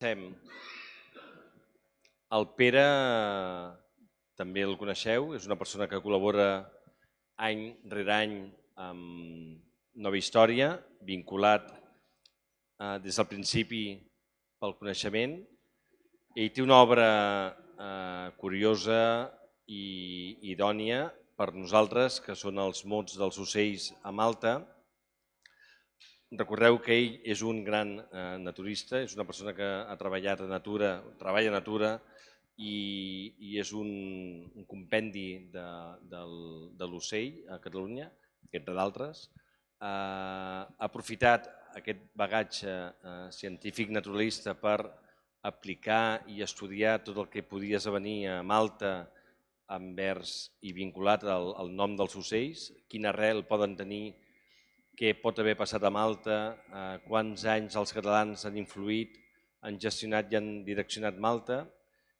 Sem. El Pere també el coneixeu, és una persona que col·labora any rere any amb Nova Història, vinculat des del principi pel coneixement. Ell té una obra curiosa i idònia per nosaltres, que són els mots dels ocells a Malta. Recordeu que ell és un gran naturista, és una persona que ha treballat a natura, treballa a natura i és un compendi de l'ocell a Catalunya, entre d'altres. Ha aprofitat aquest bagatge científic naturalista per aplicar i estudiar tot el que podia esdevenir a Malta envers i vinculat al nom dels ocells, quina arrel poden tenir, què pot haver passat a Malta, quants anys els catalans han influït, han gestionat i han direccionat Malta.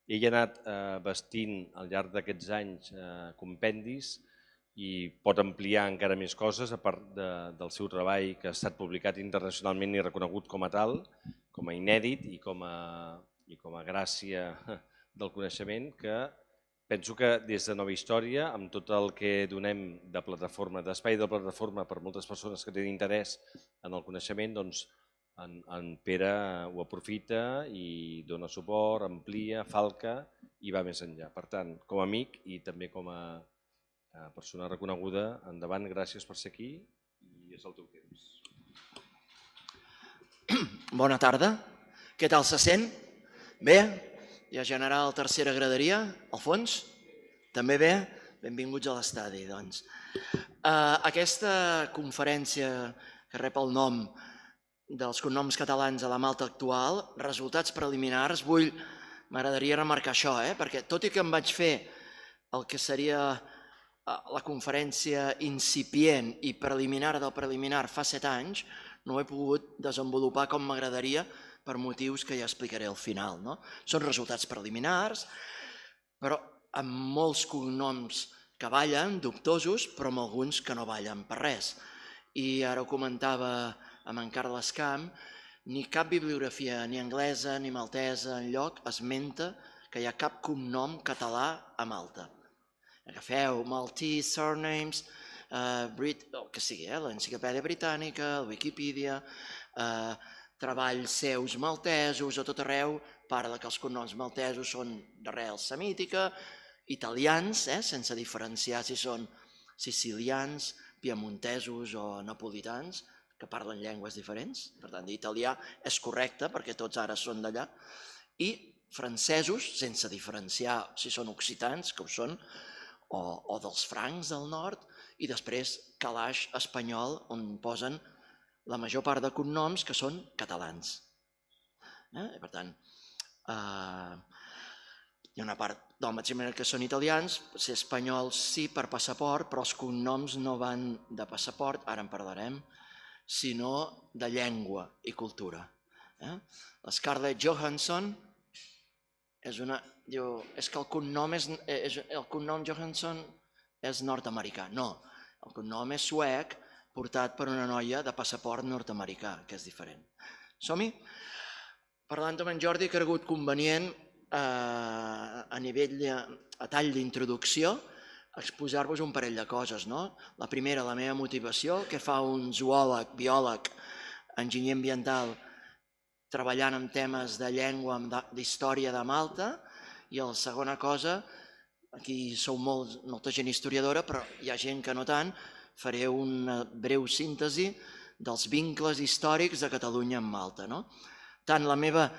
Ell ha anat vestint al llarg d'aquests anys compendis i pot ampliar encara més coses a part del seu treball que ha estat publicat internacionalment i reconegut com a tal, com a inèdit i com a gràcia del coneixement, que penso que des de Nova Història, amb tot el que donem de plataforma, d'espai de plataforma per moltes persones que tenen interès en el coneixement, doncs en Pere ho aprofita i dona suport, amplia, falca i va més enllà. Per tant, com a amic i també com a persona reconeguda, endavant, gràcies per ser aquí i és el teu temps. Bona tarda. Què tal se sent? Bé? Ja general tercera graderia, al fons? També bé? Benvinguts a l'estadi, doncs. Aquesta conferència que rep el nom dels cognoms catalans a la Malta actual, resultats preliminars, m'agradaria remarcar això, perquè tot i que em vaig fer el que seria la conferència incipient i preliminar del preliminar fa 7 anys, no ho he pogut desenvolupar com m'agradaria per motius que ja explicaré al final. Són resultats preliminars, però amb molts cognoms que ballen, dubtosos, però amb alguns que no ballen per res. I ara ho comentava amb en Carles Camp, ni cap bibliografia, ni anglesa ni maltesa enlloc esmenta que hi ha cap cognom català a Malta. Agafeu Maltese surnames, el que sigui, l'enciclopèdia britànica, la Wikipedia, treballs seus maltesos, a tot arreu parla que els cognoms maltesos són d'arrel semítica, italians, sense diferenciar si són sicilians, piemontesos o napolitans, que parlen llengües diferents, per tant, l'italià és correcte perquè tots ara són d'allà, i francesos, sense diferenciar si són occitans, que ho són, o dels francs del nord, i després calaix espanyol, on posen la major part de cognoms que són catalans. Per tant, hi ha una part de la mateixa manera que són italians, ser espanyols sí per passaport, però els cognoms no van de passaport, ara en parlarem, sinó de llengua i cultura. Scarlett Johansson diu, és que el cognom Johansson és nord-americà. No, el cognom és suec, portat per una noia de passaport nord-americà, que és diferent. Som-hi? Parlant amb en Jordi, he cregut convenient a tall d'introducció exposar-vos un parell de coses. La primera, la meva motivació, que fa un zoòleg, biòleg, enginyer ambiental, treballant en temes de llengua, d'història de Malta, i la segona cosa, aquí sou molta gent historiadora, però hi ha gent que no tant, faré una breu síntesi dels vincles històrics de Catalunya amb Malta. Tant la meva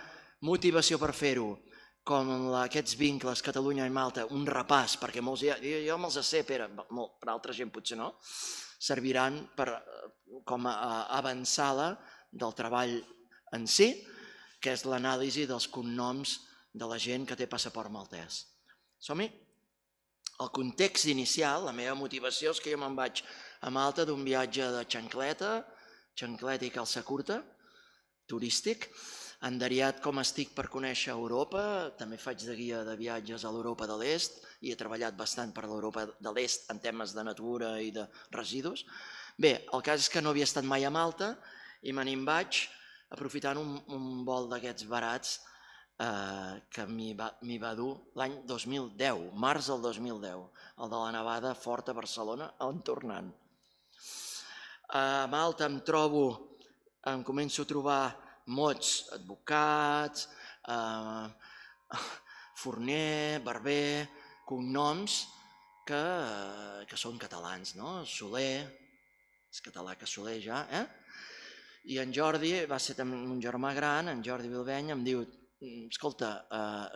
motivació per fer-ho com aquests vincles Catalunya i Malta, un repàs, perquè molts jo me'ls sé, Pere, per altra gent potser no, serviran com a avançada del treball en si, que és l'anàlisi dels cognoms de la gent que té passaport maltès. Som-hi? El context inicial, la meva motivació, és que jo me'n vaig a Malta d'un viatge de xancleta i calça curta, turístic, enderiat com estic per conèixer Europa, també faig de guia de viatges a l'Europa de l'Est i he treballat bastant per l'Europa de l'Est en temes de natura i de residus. Bé, el cas és que no havia estat mai a Malta i me n'hi vaig aprofitant un vol d'aquests barats que m'hi va dur l'any 2010, març del 2010, el de la nevada forta a Barcelona, on tornant. A Malta em començo a trobar mots, advocats, forner, barber, cognoms que són catalans, no? Soler, és català que Soler ja, I en Jordi, va ser també un germà gran, en Jordi Bilbeny, em diu: escolta,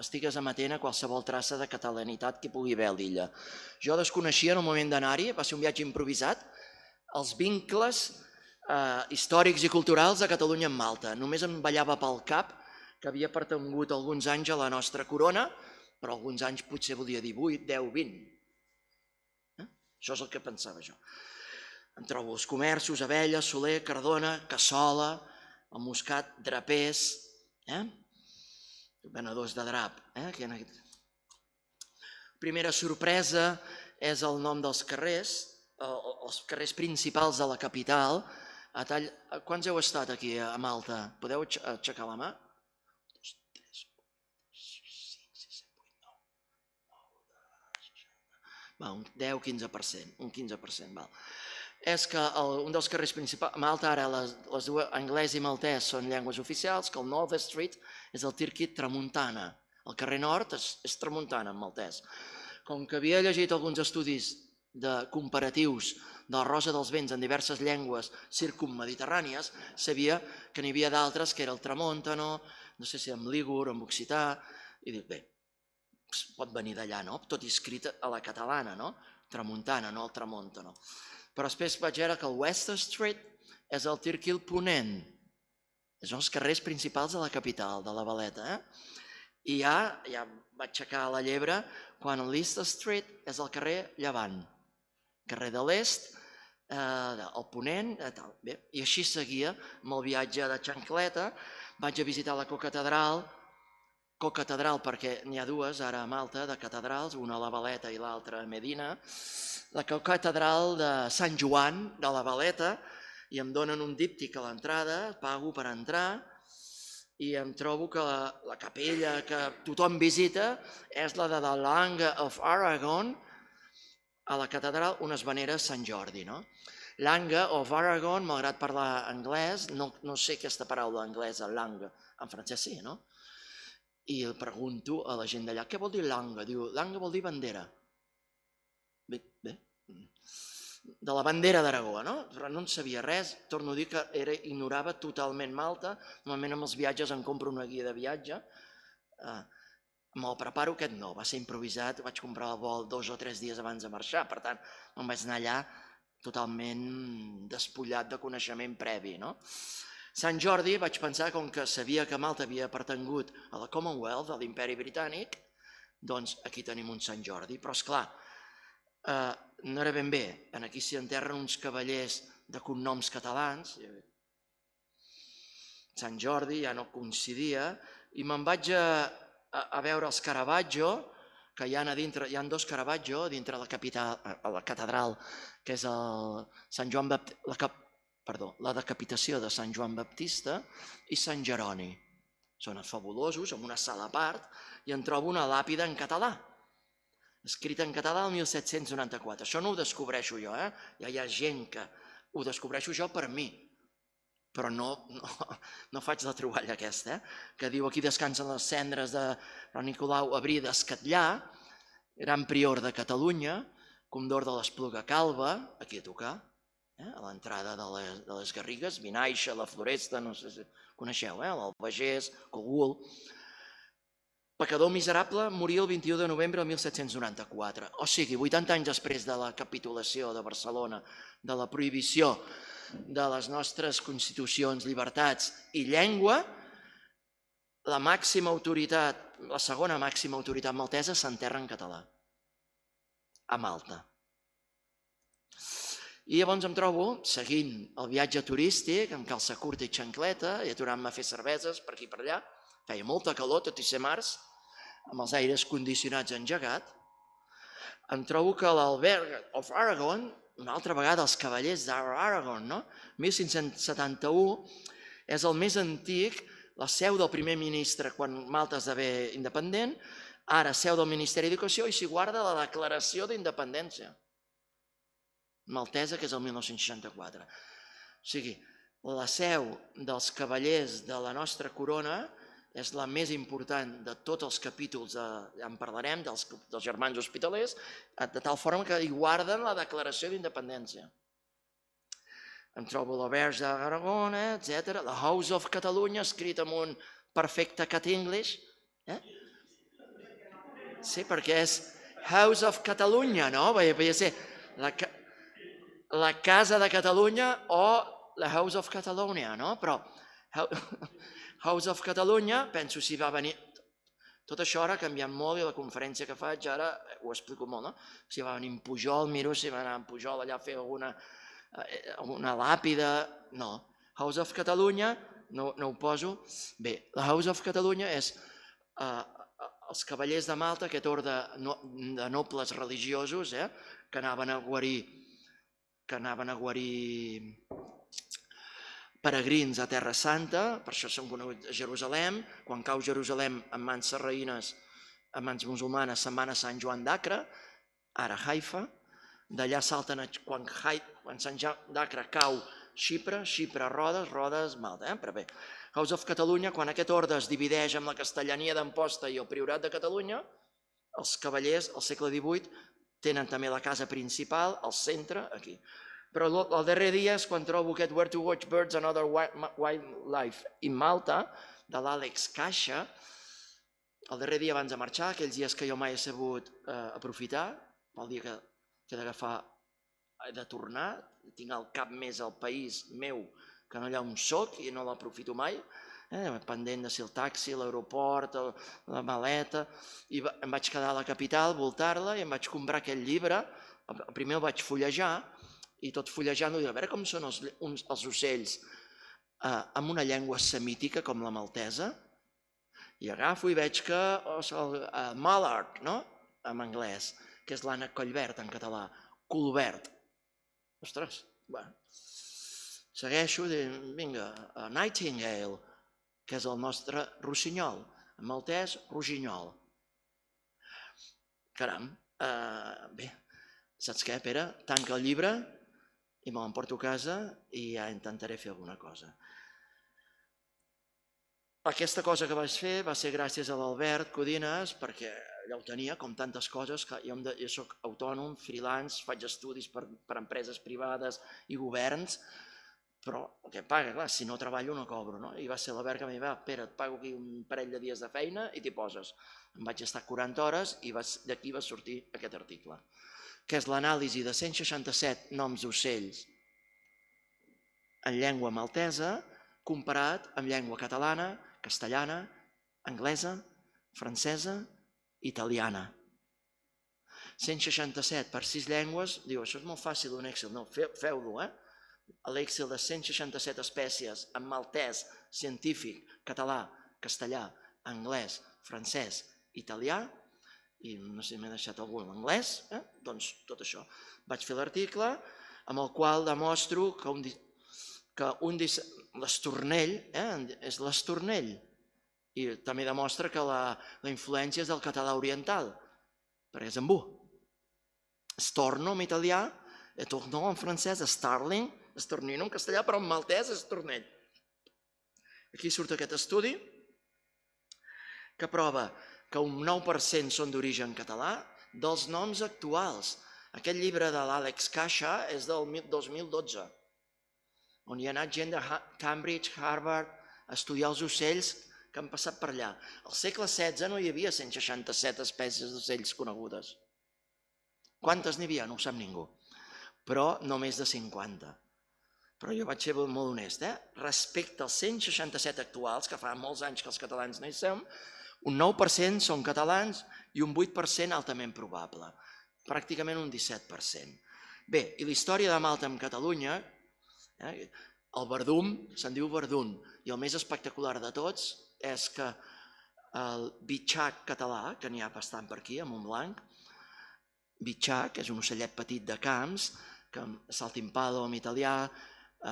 estigues amatent a qualsevol traça de catalanitat que pugui haver a l'illa. Jo desconeixia en el moment d'anar-hi, va ser un viatge improvisat, els vincles històrics i culturals de Catalunya amb Malta. Només em ballava pel cap que havia pertangut alguns anys a la nostra corona, però alguns anys potser volia dir 8, 10, 20. Això és el que pensava jo. Em trobo els comerços, Abelles, Soler, Cardona, Cassola, el Moscat, Drapers, venedors de drap. Primera sorpresa és el nom dels carrers, els carrers principals de la capital. Quants heu estat aquí a Malta? Podeu aixecar la mà? 2, 3, 4, 5, 6, 7, 8, 9, 10, 10, 15%, un 15%, val. És que un dels carrers principals, a Malta ara les dues, anglès i maltès, són llengües oficials, que el North Street és el Tirquit Tramuntana. El carrer nord és Tramuntana en maltès. Com que havia llegit alguns estudis comparatius de la Rosa dels Vents en diverses llengües circummediterrànies, sabia que n'hi havia d'altres que era el Tramontano, no sé si amb lígur, amb occità, i dic, bé, pot venir d'allà, no? Tot escrit a la catalana, no? Tramuntana, no el Tramontano. Però després vaig veure que el West Street és el Tirquil Ponent. Són els carrers principals de la capital, de la Valeta. I ja vaig aixecar la llebre quan l'East Street és el carrer Llevant. Carrer de l'Est, el Ponent, i així seguia amb el viatge de xancleta. Vaig a visitar la cocatedral perquè n'hi ha dues ara a Malta de catedrals, una a la Valeta i l'altra a Medina. La catedral de Sant Joan de la Valeta, i em donen un díptic a l'entrada, pago per entrar, i em trobo que la capella que tothom visita és la de the Lange of Aragon, a la catedral on es venera Sant Jordi. Lange of Aragon, malgrat parlar anglès, no sé aquesta paraula anglesa, Lange, en francès sí, no? I el pregunto a la gent d'allà, què vol dir Lange? Diu, Lange vol dir bandera. Bé, de la bandera d'Aragó, no? Però no en sabia res, torno a dir que ignorava totalment Malta. Normalment amb els viatges em compro una guia de viatge, me'l preparo, aquest no, va ser improvisat, vaig comprar el vol 2 o 3 dies abans de marxar, per tant, me'n vaig anar allà totalment despullat de coneixement previ, no? Sant Jordi vaig pensar, com que sabia que Malta havia pertangut a la Commonwealth, a l'Imperi Britànic, doncs aquí tenim un Sant Jordi, però esclar, no era ben bé, aquí s'hi enterren uns cavallers de cognoms catalans, Sant Jordi ja no coincidia, i me'n vaig a veure els Caravaggio, que hi ha 2 Caravaggio dintre la catedral, que és la decapitació de Sant Joan Baptista i Sant Jeroni. Són fabulosos, amb una sala a part, i en trobo una làpida en català, escrita en català el 1794. Això no ho descobreixo jo, ja hi ha gent que ho descobreixo jo per mi, però no faig la troballa aquesta, que diu aquí descansen les cendres de Nicolau Abrí d'Escatllà, gran prior de Catalunya, comdor de l'Espluga Calba, aquí a tocar, a l'entrada de les Garrigues, Vinaixa, la Floresta, no sé si coneixeu, l'Albagés, Cogul. Pecador miserable, moria el 21 de novembre de 1794. O sigui, 80 anys després de la capitulació de Barcelona, de la prohibició de les nostres constitucions, llibertats i llengua, la màxima autoritat, la segona màxima autoritat maltesa s'enterra en català, a Malta. I llavors em trobo, seguint el viatge turístic, amb calça curta i xancleta, i aturant-me a fer cerveses per aquí i per allà, feia molta calor, tot i ser març, amb els aires condicionats engegat, em trobo que l'Alberg of Aragon, una altra vegada els cavallers d'Aragon, 1571, és el més antic la seu del primer ministre quan Malta esdevé independent, ara seu del Ministeri d'Educació i s'hi guarda la declaració d'independència maltesa, que és el 1964. O sigui, la seu dels cavallers de la nostra corona és la més important de tots els capítols, ja en parlarem, dels germans hospitalers, de tal forma que hi guarden la declaració d'independència. Em trobo la Verge d'Aragona, etc. La House of Catalunya, escrit amb un perfecte cat English. Sí, perquè és House of Catalunya, no? Podria ser la Casa de Catalunya o la House of Catalonia, no? Però House of Catalunya, penso si va venir... Tot això ara ha canviat molt i la conferència que faig ara ho explico molt, no? Si va venir en Pujol, miro si va anar en Pujol allà a fer alguna làpida... No. House of Catalunya, no ho poso. Bé, la House of Catalunya és els cavallers de Malta, aquest ordre de nobles religiosos que anaven a guarir peregrins a Terra Santa, per això són coneguts a Jerusalem. Quan cau Jerusalem en mans sarraïnes, en mans musulmanes, se'n van a Sant Joan d'Acre, ara Haifa. D'allà salten, quan Sant Joan d'Acre cau Xipre, Rodes, Rodes, Malta. Però bé, House of Catalunya, quan aquest ordre es divideix amb la castellania d'Amposta i el Priorat de Catalunya, els cavallers, al segle XVIII, tenen també la casa principal, al centre, aquí. Però el darrer dia és quan trobo aquest Where to Watch Birds and Other Wildlife in Malta, de l'Àlex Caixa. El darrer dia abans de marxar, aquells dies que jo mai he sabut aprofitar, el dia que he d'agafar, he de tornar, tinc al cap més el país meu que no allà on soc i no l'aprofito mai, pendent de si el taxi, l'aeroport, la maleta, i em vaig quedar a la capital, voltar-la, i em vaig comprar aquest llibre. Primer el vaig fullejar, i tot fullejant-ho, a veure com són els ocells amb una llengua semítica com la maltesa, i agafo i veig que el mallard, no?, en anglès, que és l'ànec collverd en català, colverd. Ostres, bueno, segueixo, vinga, nightingale, que és el nostre rossinyol, en maltès, rossinyol. Caram, bé, saps què, Pere? Tanca el llibre i me l'emporto a casa i ja intentaré fer alguna cosa. Aquesta cosa que vaig fer va ser gràcies a l'Albert Codines, perquè ja ho tenia, com tantes coses, que jo soc autònom, freelance, faig estudis per empreses privades i governs, però el que paga, clar, si no treballo no cobro, no? I va ser l'Albert que em va dir, Pere, et pago aquí un parell de dies de feina i t'hi poses. Em vaig estar 40 hores i d'aquí va sortir aquest article, que és l'anàlisi de 167 noms d'ocells en llengua maltesa comparat amb llengua catalana, castellana, anglesa, francesa, italiana. 167 per 6 llengües, diu, això és molt fàcil un Excel, no, feu-lo, l'Excel de 167 espècies en maltès, científic, català, castellà, anglès, francès, italià, i no sé si m'he deixat algú en anglès, doncs tot això. Vaig fer l'article amb el qual demostro que l'estornell és l'estornell, i també demostra que la influència és del català oriental, perquè és embú. Storno en italià, tourneau en francès, starling, estornino en castellà, però en maltès és estornell. Aquí surt aquest estudi que prova que un 9% són d'origen català dels noms actuals. Aquest llibre de l'Àlex Caixa és del 2012, on hi ha anat gent de Cambridge, Harvard, a estudiar els ocells que han passat per allà. Al segle XVI no hi havia 167 espècies d'ocells conegudes. Quantes n'hi havia? No ho sap ningú. Però no més de 50. Però jo vaig ser molt honest. Respecte als 167 actuals, que fa molts anys que els catalans no hi som, un 9% són catalans i un 8% altament probable. Pràcticament un 17%. Bé, i la història de Malta amb Catalunya, el verdum, se'n diu verdum, i el més espectacular de tots és que el bitxac català, que n'hi ha bastant per aquí, a Montblanc, bitxac és un ocellet petit de camps, que saltimpalo en italià,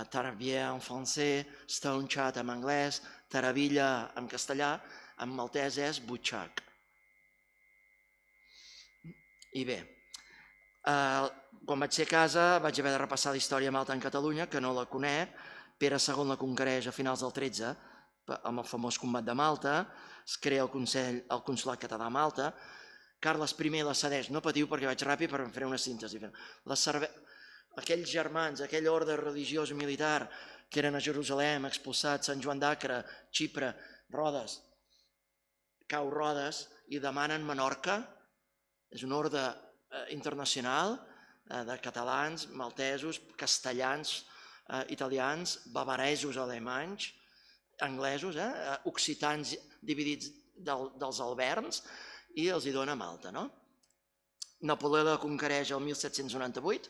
Tarabier en francès, Stone Chat en anglès, Taravilla en castellà, en maltès és Butxac. I bé, quan vaig ser a casa vaig haver de repassar la història de Malta en Catalunya, que no la conec. Pere II la conquereix a finals del 13 amb el famós combat de Malta, es crea el Consolat Català a Malta, Carles I la cedeix, no patiu perquè vaig ràpid per fer una síntesi. Aquells germans, aquell ordre religiós i militar que eren a Jerusalem, expulsats, Sant Joan d'Acre, Xipre, Rodes, cau Rodes i demanen Menorca. És un ordre internacional de catalans, maltesos, castellans, italians, bavaresos, alemanys, anglesos, occitans dividits dels alberns, i els hi dona Malta. Napoleó la conquereix el 1798,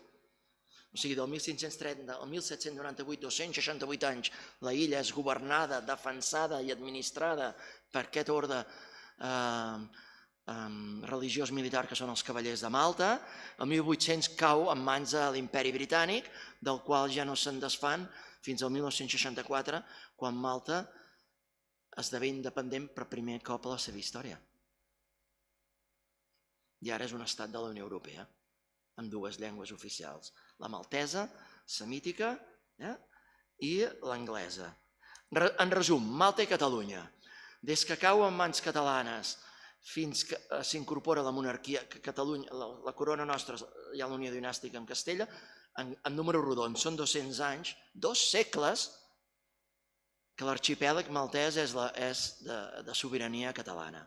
o sigui, del 1530 al 1798, 268 anys, la illa és governada, defensada i administrada per aquest ordre religiós militar que són els Cavallers de Malta. El 1800 cau en mans de l'Imperi Britànic, del qual ja no se'n desfan fins al 1964, quan Malta esdevé independent per primer cop a la seva història. I ara és un estat de la Unió Europea, amb dues llengües oficials, la maltesa, semítica, i l'anglesa. En resum, Malta i Catalunya. Des que cau en mans catalanes fins que s'incorpora la monarquia, Catalunya, la corona nostra, hi ha la Unió Dinàstica amb Castella, en números rodons, són 200 anys, 2 segles, que l'arxipèlag maltès és de sobirania catalana.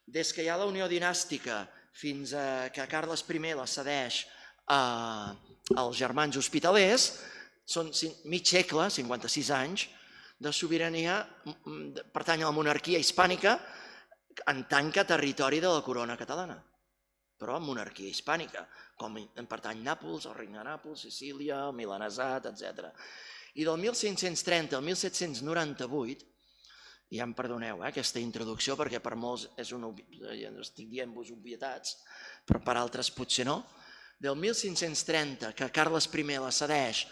Des que hi ha la Unió Dinàstica fins que Carles I la cedeix als germans hospitalers, són mig segle, 56 anys, de sobirania, pertany a la monarquia hispànica en tant que territori de la corona catalana, però monarquia hispànica, com en pertany Nàpols, el regne de Nàpols, Sicília, el Milanesat, etc. I del 1530 al 1798, ja em perdoneu aquesta introducció perquè per molts estic dient-vos obvietats, però per altres potser no, del 1530 que Carles I la cedeix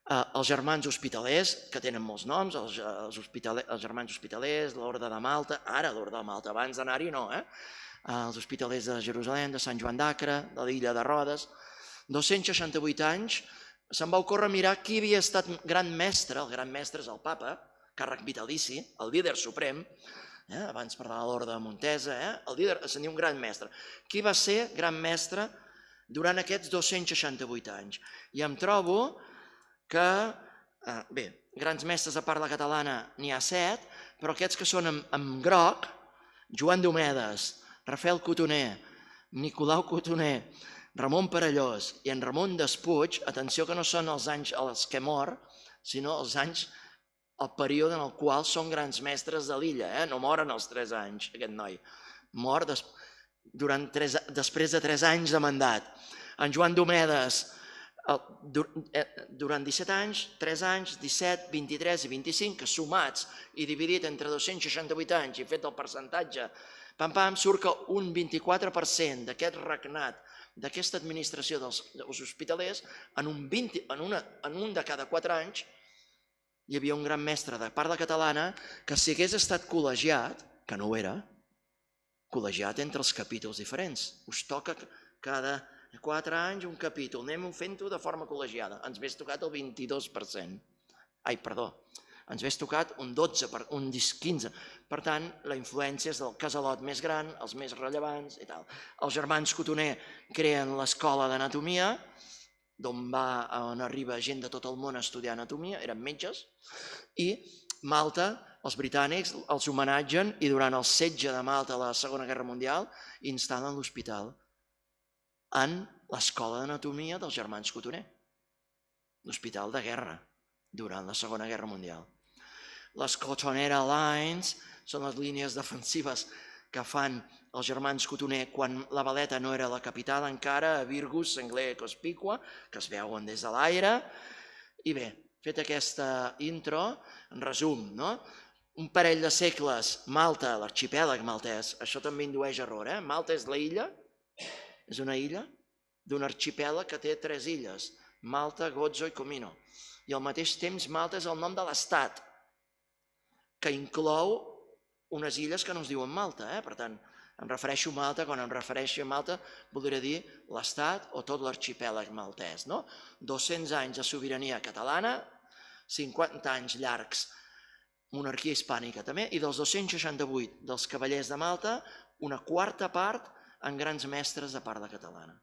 als germans hospitalers, que tenen molts noms, els germans hospitalers, l'Orde de Malta, ara l'Orde de Malta, abans d'anar-hi no, els hospitalers de Jerusalem, de Sant Joan d'Acre, de l'illa de Rodes, 268 anys, se'n va ocórrer mirar qui havia estat gran mestre, el gran mestre és el papa, càrrec vitalici, el líder suprem, abans parlava de l'Orde de Montesa, el líder se'n diu un gran mestre. Qui va ser gran mestre durant aquests 268 anys? I em trobo que, bé, grans mestres a part la catalana n'hi ha 7, però aquests que són en groc, Joan d'Homedes, Rafael Cotoner, Nicolau Cotoner, Ramon Perellós i en Ramon Despuig, atenció que no són els anys als que mor, sinó els anys, el període en el qual són grans mestres de l'illa, no moren als 3 anys, aquest noi, mor després de 3 anys de mandat. En Joan d'Homedes, durant 17 anys, 3 anys, 17, 23 i 25, que sumats i dividit entre 268 anys i fet el percentatge, pam-pam, surt que un 24% d'aquest regnat, d'aquesta administració dels hospitalers, en un de cada 4 anys, hi havia un gran mestre de parla catalana que si hagués estat col·legiat, que no ho era, col·legiat entre els capítols diferents. Us toca cada 4 anys un capítol, anem fent-ho de forma col·legiada. Ens hagués tocat el 22%. Ai, perdó, ens hagués tocat un 12, un 15%. Per tant, la influència és del casalot més gran, els més rellevants i tal. Els germans Cotoner creen l'escola d'anatomia, on arriba gent de tot el món a estudiar anatomia, eren metges, i Malta, els britànics, els homenatgen i durant el setge de Malta a la Segona Guerra Mundial instal·len l'hospital en l'escola d'anatomia dels germans Cotoner, l'hospital de guerra durant la Segona Guerra Mundial. Les Cotonera Lines són les línies defensives que fan els germans Cotoner quan la Valeta no era la capital encara, a Virgus, Sengler, Cospicua, que es veuen des de l'aire. I bé, fet aquesta intro, en resum, un parell de segles, Malta, l'arxipèlag maltès, això també indueix error, Malta és la illa, és una illa d'un arxipèlag que té 3 illes, Malta, Gozo i Comino. I al mateix temps Malta és el nom de l'estat, que inclou unes illes que no es diuen Malta. Per tant, em refereixo a Malta, quan em refereixo a Malta voldria dir l'estat o tot l'arxipèlag maltès. 200 anys de sobirania catalana, 50 anys llargs monarquia hispànica també, i dels 268 dels cavallers de Malta, una quarta part en grans mestres de parla catalana.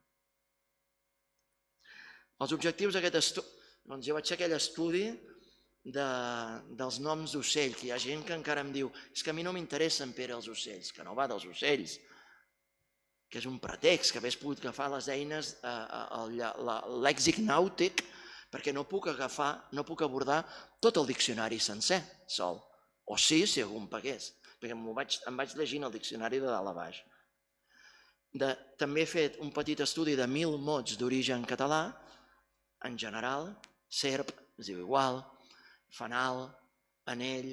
Els objectius d'aquest estudi, doncs jo vaig fer aquell estudi dels noms d'ocells, que hi ha gent que encara em diu és que a mi no m'interessen, Pere, els ocells, que no va dels ocells, que és un pretext, que hagués pogut agafar les eines, el lèxic nàutic, perquè no puc abordar tot el diccionari sencer, sol. O sí, si algú em pagués, perquè em vaig llegint el diccionari de dalt a baix. També he fet un petit estudi de 1.000 mots d'origen català, en general, serp, es diu igual, fanal, anell,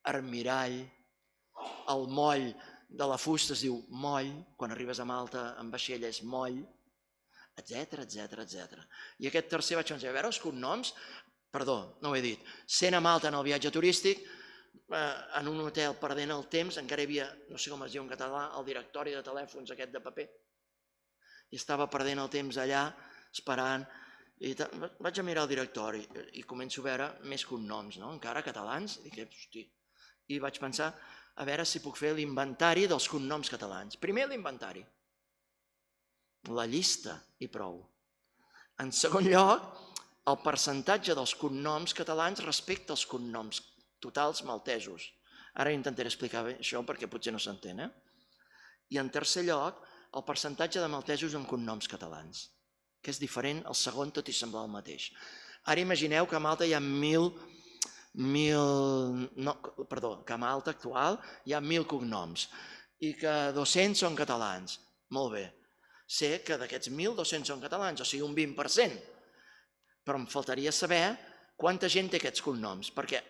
armirall, el moll de la fusta es diu moll, quan arribes a Malta en vaixell és moll, etc. I aquest tercer vaig pensar, a veure els cognoms, perdó, no ho he dit, sent a Malta en el viatge turístic, en un hotel perdent el temps, encara hi havia, no sé com es diu en català, el directori de telèfons aquest de paper, i estava perdent el temps allà, esperant, i vaig a mirar el directori i començo a veure més cognoms, encara catalans, i vaig pensar a veure si puc fer l'inventari dels cognoms catalans. Primer l'inventari, la llista i prou. En segon lloc, el percentatge dels cognoms catalans respecte als cognoms totals maltesos. Ara intentaré explicar bé això perquè potser no s'entén. I en tercer lloc, el percentatge de maltesos amb cognoms catalans, que és diferent al segon, tot i semblar el mateix. Ara imagineu que a Malta hi ha que a Malta actual hi ha 1.000 cognoms i que 200 són catalans. Molt bé. Sé que d'aquests 1.200 són catalans, o sigui un 20%, però em faltaria saber quanta gent té aquests cognoms, perquè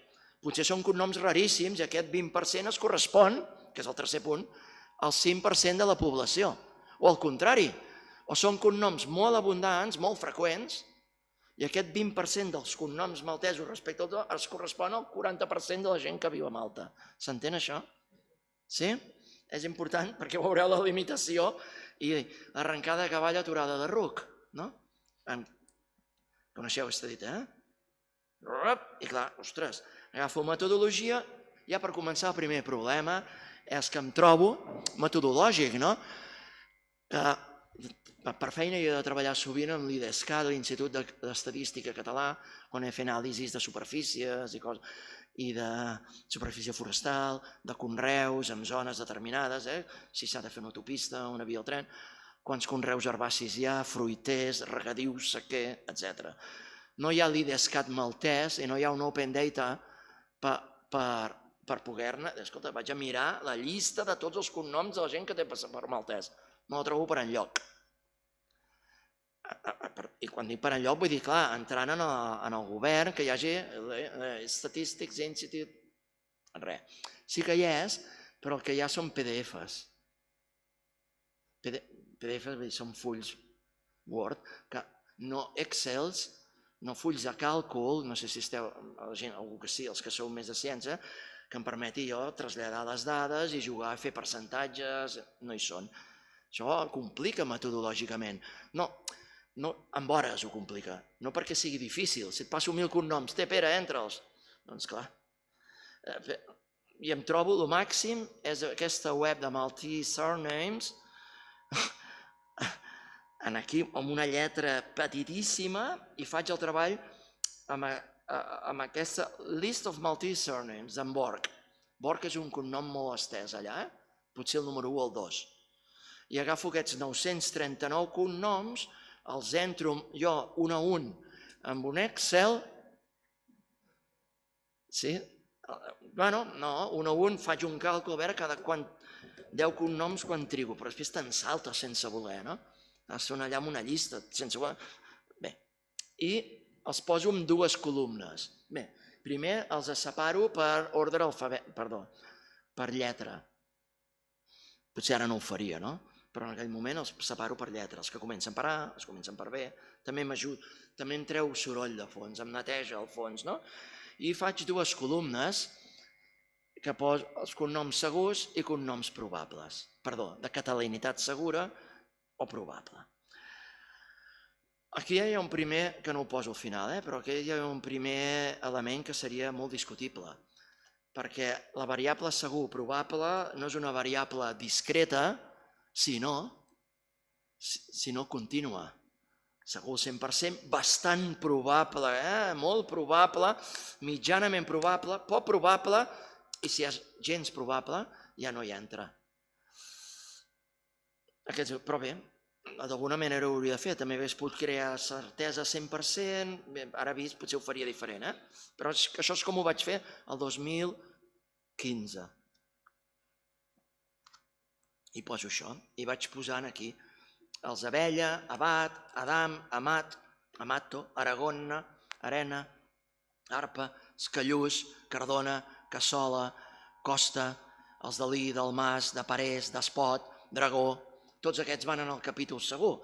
potser són cognoms raríssims i aquest 20% es correspon, que és el tercer punt, al 5% de la població, o al contrari, o són cognoms molt abundants, molt freqüents, i aquest 20% dels cognoms maltesos respecte al tot es correspon al 40% de la gent que viu a Malta. S'entén això? Sí? És important perquè veureu la limitació i arrencada de cavall, aturada de ruc, no? Coneixeu aquesta dita, I clar, ostres, agafo metodologia, ja per començar el primer problema és que em trobo metodològic, no? Per feina he de treballar sovint amb l'IDESCAT, l'Institut d'Estadística Català, on he fet anàlisis de superfícies i de superfície forestal, de conreus en zones determinades, si s'ha de fer una autopista, una via al tren, quants conreus herbacis hi ha, fruiters, regadius, sequer, etc. No hi ha l'IDESCAT maltès i no hi ha un Open Data per poder-ne... Escolta, vaig a mirar la llista de tots els cognoms de la gent que té passaport maltès. No la trobo per enlloc. I quan dic per enlloc vull dir, clar, entrant en el govern, que hi hagi Statistics Institute, res. Sí que hi és, però el que hi ha són PDFs. PDFs són fulls Word, que no Excels, no fulls de càlcul, no sé si esteu, algú que sí, els que sou més de ciència, que em permeti jo traslladar les dades i jugar a fer percentatges, no hi són. Això complica metodològicament. No, amb hores ho complica, no perquè sigui difícil. Si et passo 1.000 cognoms, Pere, entra'ls. Doncs clar. I em trobo, el màxim és aquesta web de Maltese Surnames, aquí amb una lletra petitíssima, i faig el treball amb aquesta List of Maltese Surnames d'en Borg. Borg és un cognom molt estès allà, potser el número 1 o el 2. I agafo aquests 939 cognoms, els entro jo un a un amb un Excel, sí? Bueno, no, un a un faig un càlcul, a veure cada 10 cognoms quan trigo, però després te'n saltes sense voler, no? Són allà amb una llista, sense voler. Bé, i els poso en dues columnes. Bé, primer els separo per ordre alfabètic, per lletra. Potser ara no ho faria, no? però en aquell moment els separo per lletra. Els que comencen per A, els que comencen per B, també m'ajuda, també em treu soroll de fons, em neteja el fons, no? I faig dues columnes que poso els cognoms segurs i cognoms probables. Perdó, de catalanitat segura o probable. Aquí hi ha un primer, que no ho poso al final, però aquí hi ha un primer element que seria molt discutible, perquè la variable segur probable no és una variable discreta, sinó contínua. Segur 100%, bastant probable, molt probable, mitjanament probable, poc probable, i si és gens probable, ja no hi entra. Però bé, d'alguna manera ho hauria de fer, també hagués pogut crear certesa 100%, bé, ara vist potser ho faria diferent, però això és com ho vaig fer el 2015. I poso això, i vaig posant aquí els Abella, Abat, Adam, Amat, Amato, Aragona, Arena, Arpa, Escallús, Cardona, Cassola, Costa, els Dalí, Dalmàs, de Parés, d'Espot, Dragó, tots aquests van en el capítol segur.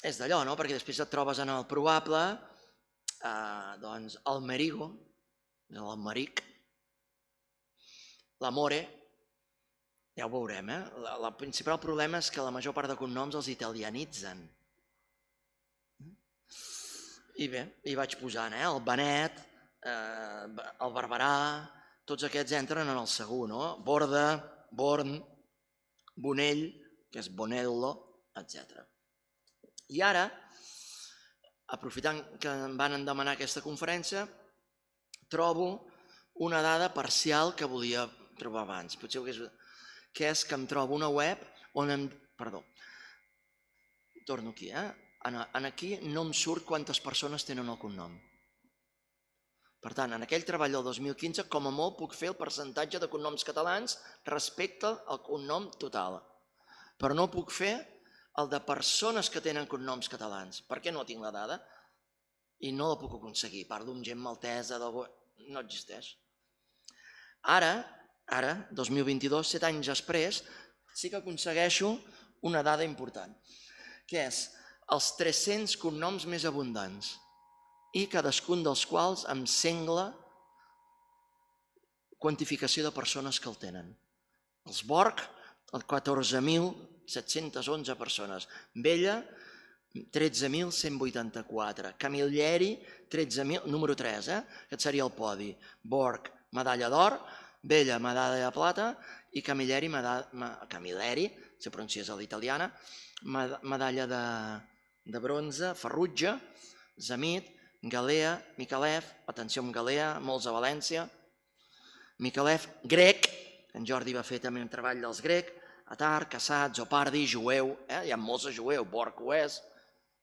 És d'allò, no? Perquè després et trobes en el probable, doncs el Merigo, el Meric, l'Amore, ja ho veurem, El principal problema és que la major part de cognoms els italianitzen. I bé, hi vaig posant, el Benet, el Barberà, tots aquests entren en el segur, no? Borda, Born, Bonell, que és Bonello, etc. I ara, aprofitant que em van demanar aquesta conferència, trobo una dada parcial que volia trobar abans, que és que em trobo una web on torno aquí, aquí no em surt quantes persones tenen el cognom. Per tant, en aquell treball del 2015, com a molt puc fer el percentatge de cognoms catalans respecte al cognom total. Però no puc fer el de persones que tenen cognoms catalans. Per què no tinc la dada? I no la puc aconseguir. Parlo amb gent maltesa, no existeix. Ara, 2022, 7 anys després, sí que aconsegueixo una dada important, que és els 300 cognoms més abundants, i cadascun dels quals em sengla quantificació de persones que el tenen. Els Borg, 14.711 persones. Vella, 13.184. Camilleri, 13.000, número 3, aquest seria el podi. Borg, medalla d'or, Vella, medalla de plata, i Camilleri, si pronunciés a l'italiana, medalla de bronze, Ferrutge, Zamit, Galea, Mikalev, atenció amb Galea, molts a València, Mikalev, grec, en Jordi va fer també un treball dels grec, Atar, Casat, Zopardi, jueu, hi ha molts de jueu, Borg ho és,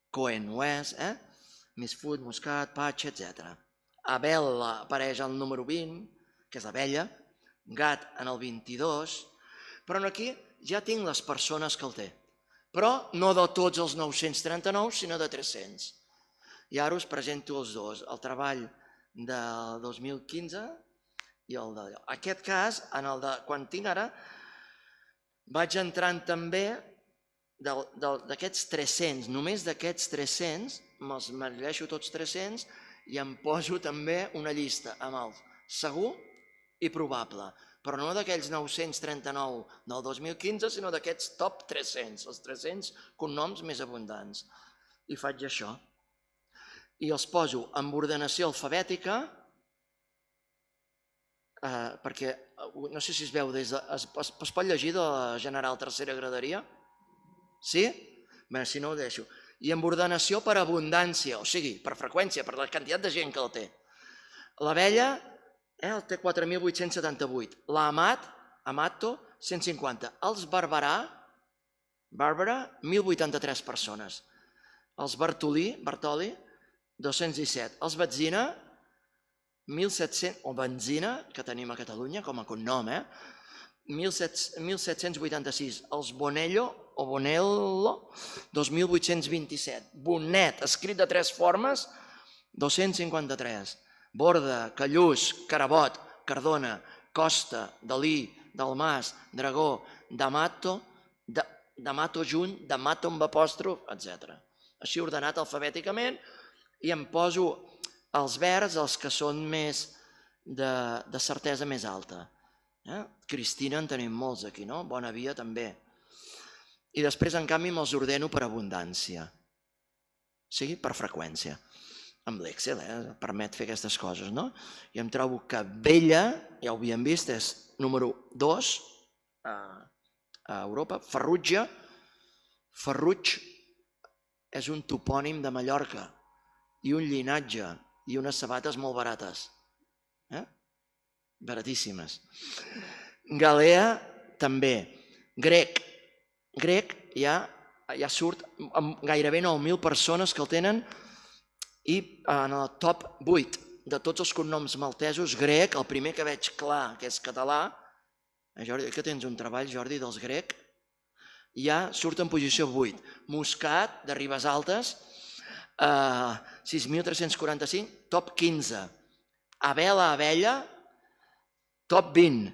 Cohen ho és, Misfut, Muscat, Patx, etc. Abel apareix al número 20, que és Abella, Gat en el 22, però aquí ja tinc les persones que el té, però no de tots els 939, sinó de 300. I ara us presento els dos, el treball del 2015 i el d'allò. En aquest cas, quan tinc ara, vaig entrant també d'aquests 300, només d'aquests 300, me'ls llegeixo tots 300 i em poso també una llista amb el segur i probable, però no d'aquells 939 del 2015, sinó d'aquests top 300, els 300 cognoms més abundants. I faig això. I els poso amb ordenació alfabètica, perquè no sé si es veu es pot llegir de la general tercera graderia? Sí? Bé, si no ho deixo. I amb ordenació per abundància, o sigui, per freqüència, per la quantitat de gent que el té. L'Abella el té 4.878, Amato, 150, els Bàrbara, 1.083 persones, els Bartoli, 217, els Betzina, 1.700, o Benzina, que tenim a Catalunya com a cognom, 1.786, els Bonello, o Bonello, 2.827, Bonet, escrit de 3 formes, 253, Borda, Callús, Carabot, Cardona, Costa, Dalí, Dalmàs, Dragó, D'Amato, de mato junt, de mato amb apòstrof, etc. Així ordenat alfabèticament, i em poso els verbs, els que són més de certesa més alta. Cristina en tenim molts aquí, no? Bona Via també. I després, en canvi, me'ls ordeno per abundància. O sigui, per freqüència. Amb l'Excel, permet fer aquestes coses, no? I em trobo que Bella, ja ho havíem vist, és número 2 a Europa. Ferrutge. Ferruig és un topònim de Mallorca i un llinatge i unes sabates molt barates. Baratíssimes. Galea també. Grec. Grec ja surt amb gairebé 9.000 persones que el tenen, i en el top 8 de tots els cognoms maltesos, grec, el primer que veig clar que és català, Jordi, que tens un treball, Jordi, dels grec, ja surt en posició 8. Muscat, de Ribes Altes, 6.345, top 15. Abella, top 20.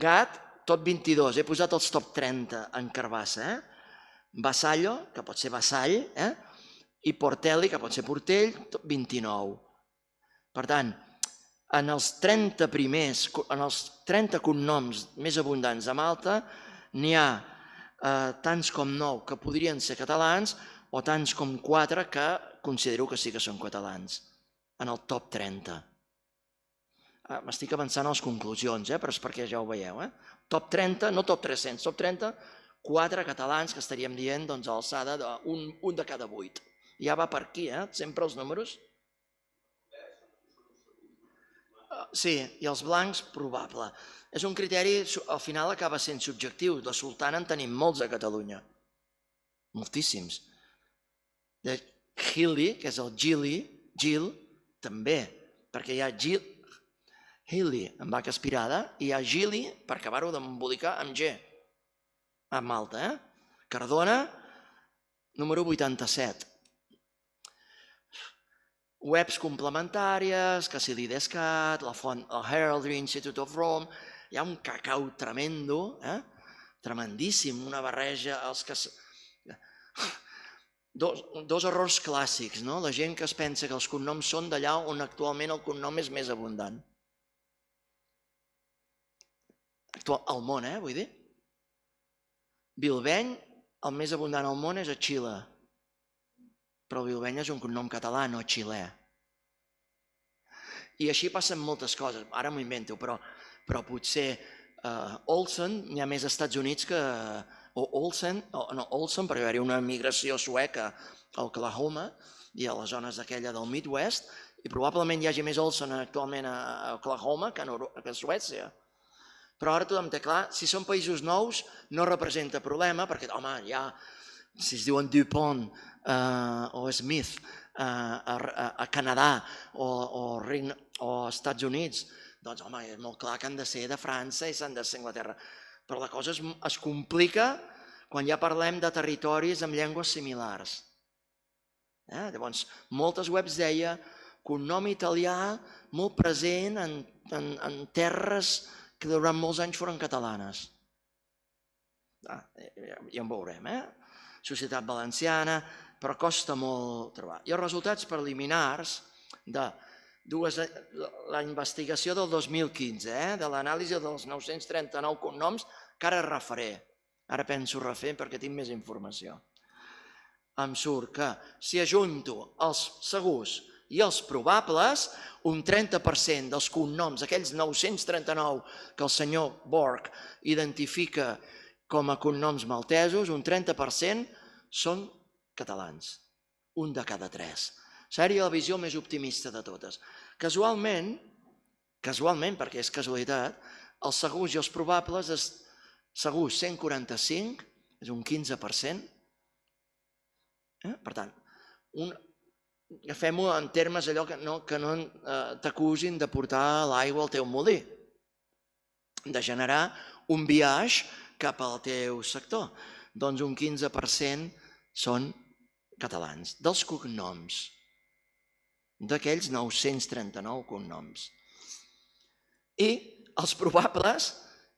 Gat, top 22. He posat els top 30 en carbassa. Vassallo, que pot ser vassall, i Portelli, que pot ser portell, top 29. Per tant, en els 30 primers, en els 30 cognoms més abundants de Malta, n'hi ha tants com 9 que podrien ser catalans o tants com 4 que considero que sí que són catalans, en el top 30. M'estic avançant a les conclusions, però és perquè ja ho veieu. Top 30, no top 300, top 30, 4 catalans que estaríem dient a l'alçada d'un de cada 8. Ja va per aquí, sempre els números. Sí, i els blancs, probable. És un criteri, al final acaba sent subjectiu. De sultana en tenim molts a Catalunya. Moltíssims. De Gili, que és el Gil, també. Perquè hi ha Gili, amb vaca aspirada, i hi ha Gili, per acabar-ho d'embolicar, amb G. A Malta, Cardona, número 87. Webs complementàries, que si l'IDESCAT, la font, el Heraldry Institute of Rome, hi ha un cacau tremendo, tremendíssim, una barreja, dos errors clàssics, no? La gent que es pensa que els cognoms són d'allà on actualment el cognom és més abundant. Al món, vull dir. Bilbeny, el més abundant al món és a Xile. Però Bilbeny és un cognom català, no xilè. I així passen moltes coses. Ara m'ho invento, però potser Olsen, n'hi ha més als Estats Units que... O Olsen, perquè hi va haver una migració sueca a Oklahoma i a les zones d'aquella del Midwest, i probablement hi hagi més Olsen actualment a Oklahoma que a Suècia. Però ara tothom té clar, si són països nous no representa problema, perquè, home, ja, si es diuen Dupont o Smith a Canadà o Estats Units, doncs, home, és molt clar que han de ser de França i s'han de ser Anglaterra. Però la cosa es complica quan ja parlem de territoris amb llengües similars. Llavors, moltes webs deia cognom italià molt present en terres que durant molts anys foren catalanes. Ja en veurem, Societat Valenciana, però costa molt trobar. I els resultats preliminars de la investigació del 2015, de l'anàlisi dels 939 cognoms, que ara refaré. Ara penso refer perquè tinc més informació. Em surt que si ajunto els segurs i els probables, un 30% dels cognoms, aquells 939 que el senyor Borg identifica com a cognoms maltesos, un 30% són catalans. Un de cada 3. Seria la visió més optimista de totes. Casualment, perquè és casualitat, els segurs i els probables, segurs 145, és un 15%. Per tant, agafem-ho en termes allò que no t'acusin de portar l'aigua al teu molí, de generar un viatge cap al teu sector. Doncs un 15% són catalans, dels cognoms, d'aquells 939 cognoms. I els probables,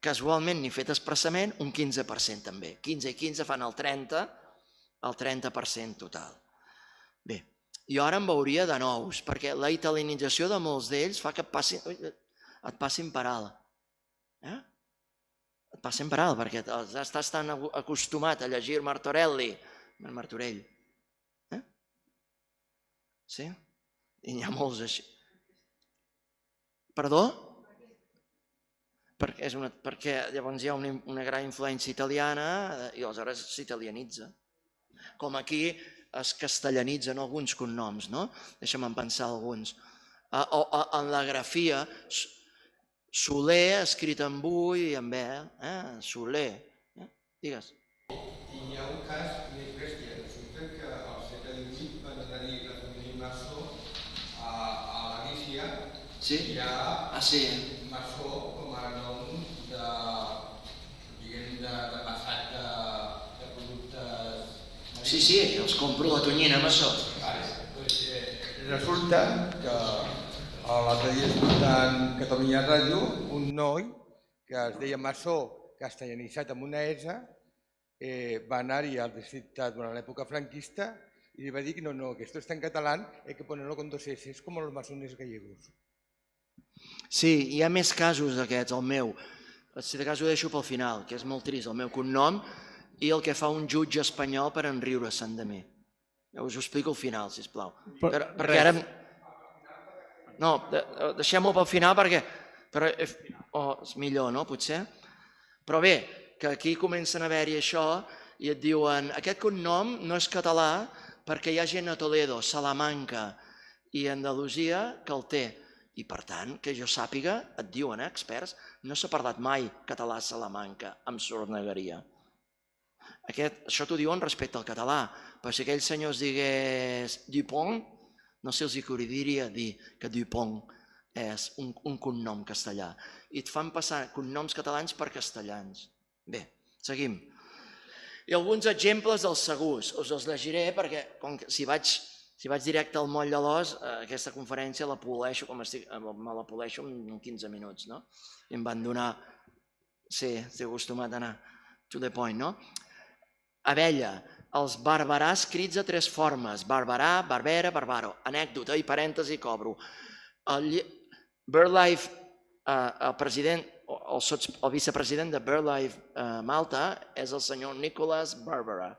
casualment ni fet expressament, un 15% també. 15 i 15 fan el 30% total. Bé, jo ara em veuria de nous, perquè la italianització de molts d'ells fa que et passin per alt. Et passin per alt, perquè estàs tan acostumat a llegir Martorell. Sí? I n'hi ha molts així. Perdó? Perquè llavors hi ha una gran influència italiana i aleshores s'italianitza. Com aquí es castellanitzen alguns cognoms, no? Deixa'm pensar alguns. En la grafia, Soler, escrit amb U i amb E, Soler. Digues. I hi ha un cas més bèstia. Resulta que al segle XVIII van tenir la família Massó a Galícia. Sí? Hi ha sí. Massó com a nom de passat de productes... Sí, els compro la tonyina Massó. Resulta que l'altre dia escoltant Catalunya Ràdio, un noi que es deia Massó, castellanitzat amb una S, va anar-hi al districte durant l'època franquista i li va dir que no, que esto está en catalán, hay que ponerlo con 2 S, como los masones gallegos. Sí, hi ha més casos d'aquests, el meu. Si de cas ho deixo pel final, que és molt trist, el meu cognom i el que fa un jutge espanyol per enriure-se'n de mi. Us ho explico al final, sisplau. Perquè ara... No, deixem-ho pel final perquè... és millor, no, potser? Però bé, que aquí comencen a haver-hi això i et diuen aquest cognom no és català perquè hi ha gent a Toledo, Salamanca i Andalusia que el té. I per tant, que jo sàpiga, et diuen experts, no s'ha parlat mai català a Salamanca amb sornegueria. Això t'ho diuen respecte al català, però si aquell senyor es digués Dupont, no sé els hi diria dir que Dupont és un cognom castellà. I et fan passar cognoms catalans per castellans. Bé, seguim. I alguns exemples dels segurs. Us els llegiré perquè si vaig directe al moll de l'os, aquesta conferència la poleixo me la poleixo en 15 minuts, no? I em van donar... Sí, estic acostumat a anar to the point, no? Abella. Els Barberà escrits de 3 formes. Barberà, Barbera, Barbaro. Anècdota i parèntesi cobro. BirdLife, el vicepresident de BirdLife Malta és el senyor Nicholas Barbera,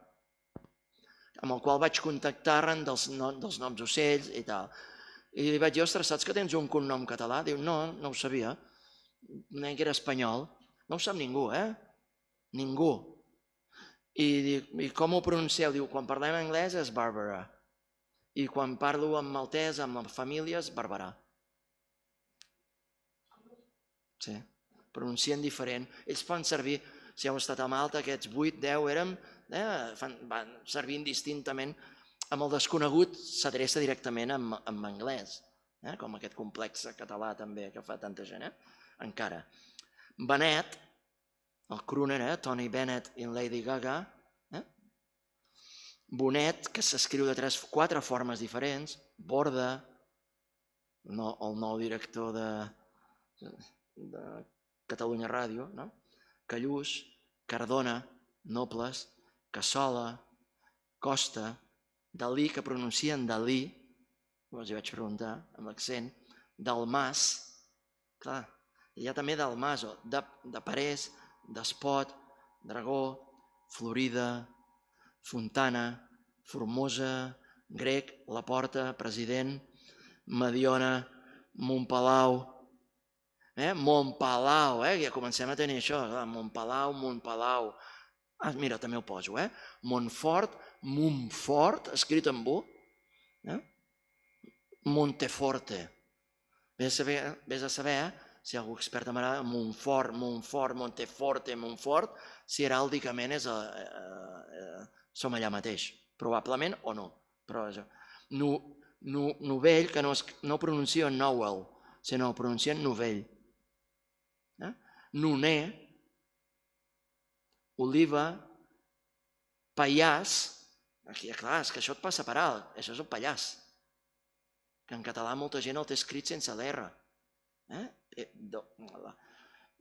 amb el qual vaig contactar arran dels noms d'ocells i tal. I li vaig dir, ostres, saps que tens un cognom català? Diu, no ho sabia. No que era espanyol. No ho sap ningú, Ningú. I dic, i com ho pronuncieu? Diu, quan parlem anglès és Barbara. I quan parlo en maltès, amb la família, és Barberà. Sí, pronuncien diferent. Ells fan servir, si heu estat a Malta, aquests 8, 10 érem, van servir indistintament. Amb el desconegut s'adreça directament en anglès, com aquest complex català també que fa tanta gent, encara. Benet, el crooner, Tony Bennett i Lady Gaga. Bonet, que s'escriu de 4 formes diferents. Borda, el nou director de Catalunya Ràdio. Callús, Cardona, Nobles, Cassola, Costa, Dalí, que pronuncien Dalí, els hi vaig preguntar amb l'accent, Dalmàs, clar, hi ha també Dalmàs, de Parés, d'Espot, Dragó, Florida, Fontana, Formosa, Grec, La Porta, President, Mediona, Montpalau, Montpalau, ja comencem a tenir això, Montpalau, mira, també ho poso, Montfort, escrit amb U, Monteforte, vés a saber, si algú expert m'agrada, Montfort, Monteforte, Montfort, si heràldicament som allà mateix, probablement o no. Però Novell, que no pronuncien Nowell, sinó pronuncien Novell. Noner, Oliva, Pallàs, clar, és que això et passa per alt, això és el Pallàs, que en català molta gent el té escrit sense l'R.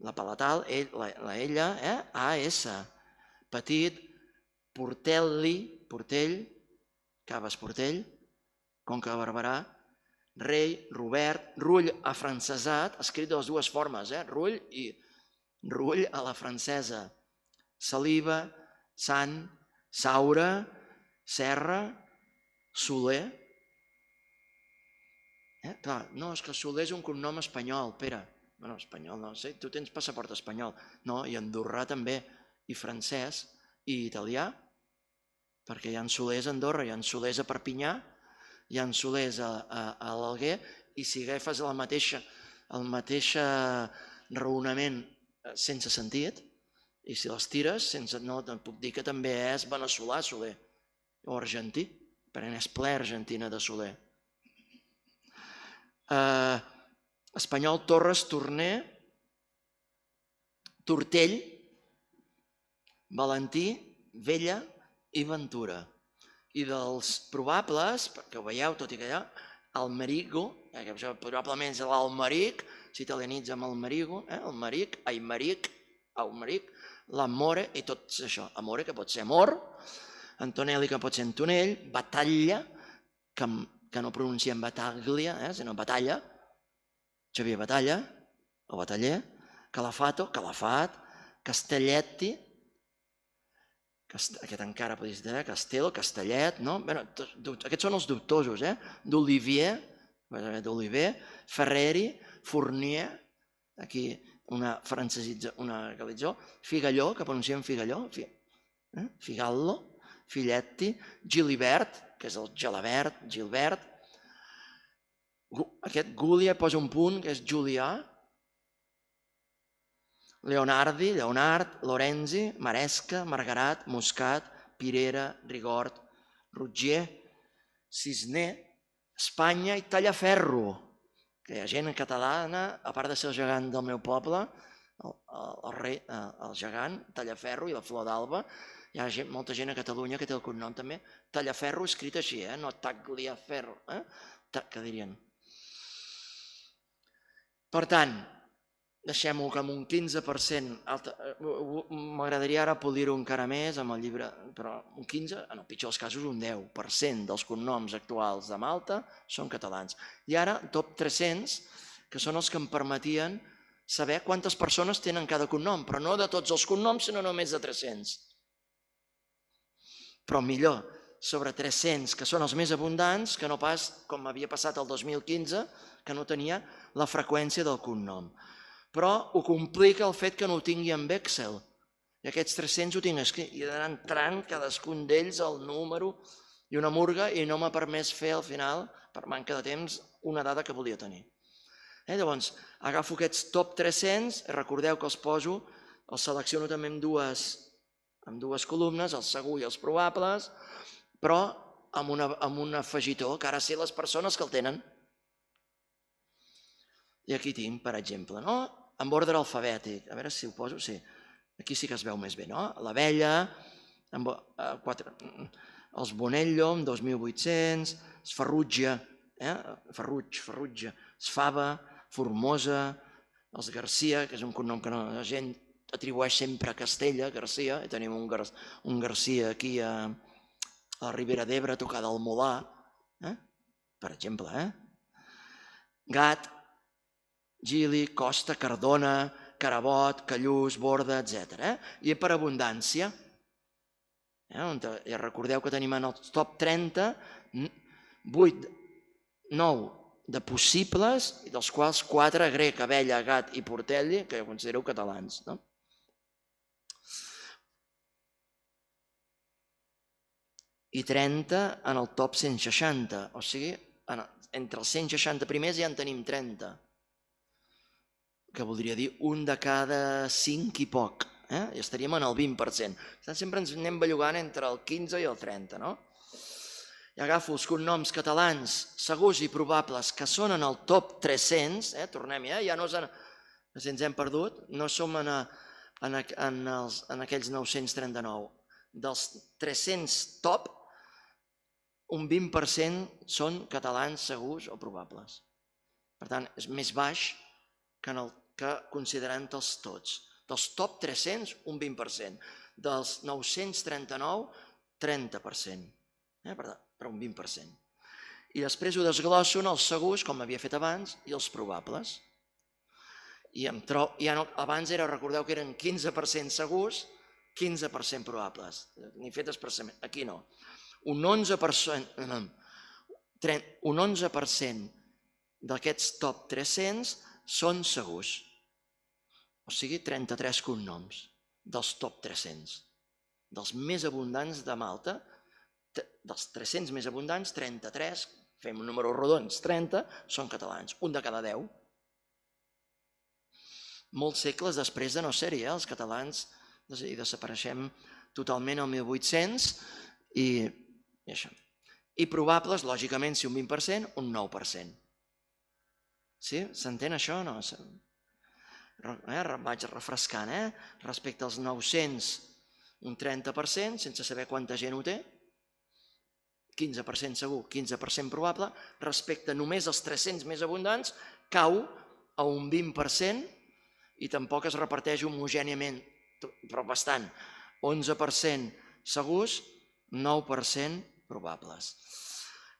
la palatal, la ella, AS, petit, Portelli, Portell, Caves Portell, Conca de Barberà, Rei, Robert, Rull afrancesat, escrit de les dues formes, Rull i Rull a la francesa, Saliva, Sant, Saura, Serra, Soler. Clar, no, és que Soler és un cognom espanyol, Pere. Bueno, espanyol no sé, tu tens passaport espanyol. No, i andorrà també, i francès, i italià, perquè hi ha Solers a Andorra, hi ha Solers a Perpinyà, hi ha Solers a l'Alguer, i si agafes el mateix raonament sense sentit, i si les tires, no, et puc dir que també és veneçolà Soler, o argentí, perquè n'és ple Argentina de Soler. Espanyol, Torres, Torner, Tortell, Valentí, Vella i Ventura. I dels probables, perquè ho veieu tot i que allà, Almerigo, que probablement és l'Almeric, s'italianitza amb Almerigo, Almeric, Aimeric, Almeric, l'Amore i tot això. Amore, que pot ser amor, Antonelli, que pot ser Antonell, Batalla, que no pronunciem Bataglia, sinó Batalla, Xavier Batalla, o Bataller, Calafato, Calafat, Castelletti, aquest encara podria ser Castell, Castellet, no? Aquests són els dubtosos, d'Olivier, Ferreri, Fournier, aquí una galització, Figalló, que pronunciem Figalló, Figallo, Filletti, Gilibert, que és el Gelabert, Gilbert, aquest Gúlia posa un punt, que és Julià, Leonardi, Leonard, Lorenzi, Maresca, Margarat, Moscat, Pirera, Rigort, Rutger, Cisner, Espanya i Tallaferro, que hi ha gent catalana, a part de ser el gegant del meu poble, el gegant, Tallaferro i la Flor d'Alba, hi ha molta gent a Catalunya que té el cognom també, Tallaferro escrit així, no Tagliaferro, que dirien. Per tant, deixem-ho que amb un 15%, m'agradaria ara polir-ho encara més amb el llibre, però un 15%, en el pitjor dels casos un 10% dels cognoms actuals de Malta són catalans. I ara top 300, que són els que em permetien saber quantes persones tenen cada cognom, però no de tots els cognoms, sinó només de 300. Però millor, sobre 300, que són els més abundants, que no pas com havia passat el 2015, que no tenia la freqüència del cognom. Però ho complica el fet que no ho tingui en Excel. I aquests 300 ho tinc escrit. I he d'anar entrant cadascun d'ells el número i una murga i no m'ha permès fer al final, per manca de temps, una dada que volia tenir. Llavors, agafo aquests top 300, recordeu que els poso, els selecciono també amb dues columnes, els segurs i els probables, però amb un afegitó, que ara sé les persones que el tenen. I aquí tinc, per exemple, en ordre alfabètic, a veure si ho poso, sí, aquí sí que es veu més bé, l'Abella, els Bonello, amb 2.800, Ferrutge, Esfava, Formosa, els Garcia, que és un cognom que la gent atribueix sempre a Castella, Garcia, i tenim un Garcia aquí a la Ribera d'Ebre, tocada al Molar, per exemple, Gat, Gili, Costa, Cardona, Carabot, Callús, Borda, etc. I per abundància, recordeu que tenim en el top 30 9 de possibles, dels quals 4 Grec, Abella, Gat i Portelli, que considereu catalans. I 30 en el top 160, o sigui, entre els 160 primers ja en tenim 30. Que voldria dir un de cada 5 i poc, i estaríem en el 20%. Sempre ens anem bellugant entre el 15 i el 30, no? I agafo els cognoms catalans segurs i probables que són en el top 300, tornem-hi, ja no ens hem perdut, no som en aquells 939. Dels 300 top, un 20% són catalans segurs o probables. Per tant, és més baix que en el que considerant-els tots. Dels top 300, un 20%. Dels 939, 30%. Per un 20%. I després ho desglosso en els segurs, com havia fet abans, i els probables. I abans recordeu que eren 15% segurs, 15% probables. Ni fet expressament. Aquí no. Un 11% d'aquests top 300 són segurs. O sigui, 33 cognoms dels top 300. Dels més abundants de Malta, dels 300 més abundants, 33, fem números rodons, 30 són catalans, un de cada 10. Molts segles després de no ser-hi, els catalans desapareixem totalment el 1800 i això. I probables, lògicament, si un 20%, un 9%. Sí? S'entén això o no? Vaig refrescant, respecte als 900, un 30%, sense saber quanta gent ho té, 15% segur, 15% probable, respecte només als 300 més abundants, cau a un 20% i tampoc es reparteix homogèniament, però bastant, 11% segurs, 9% probables.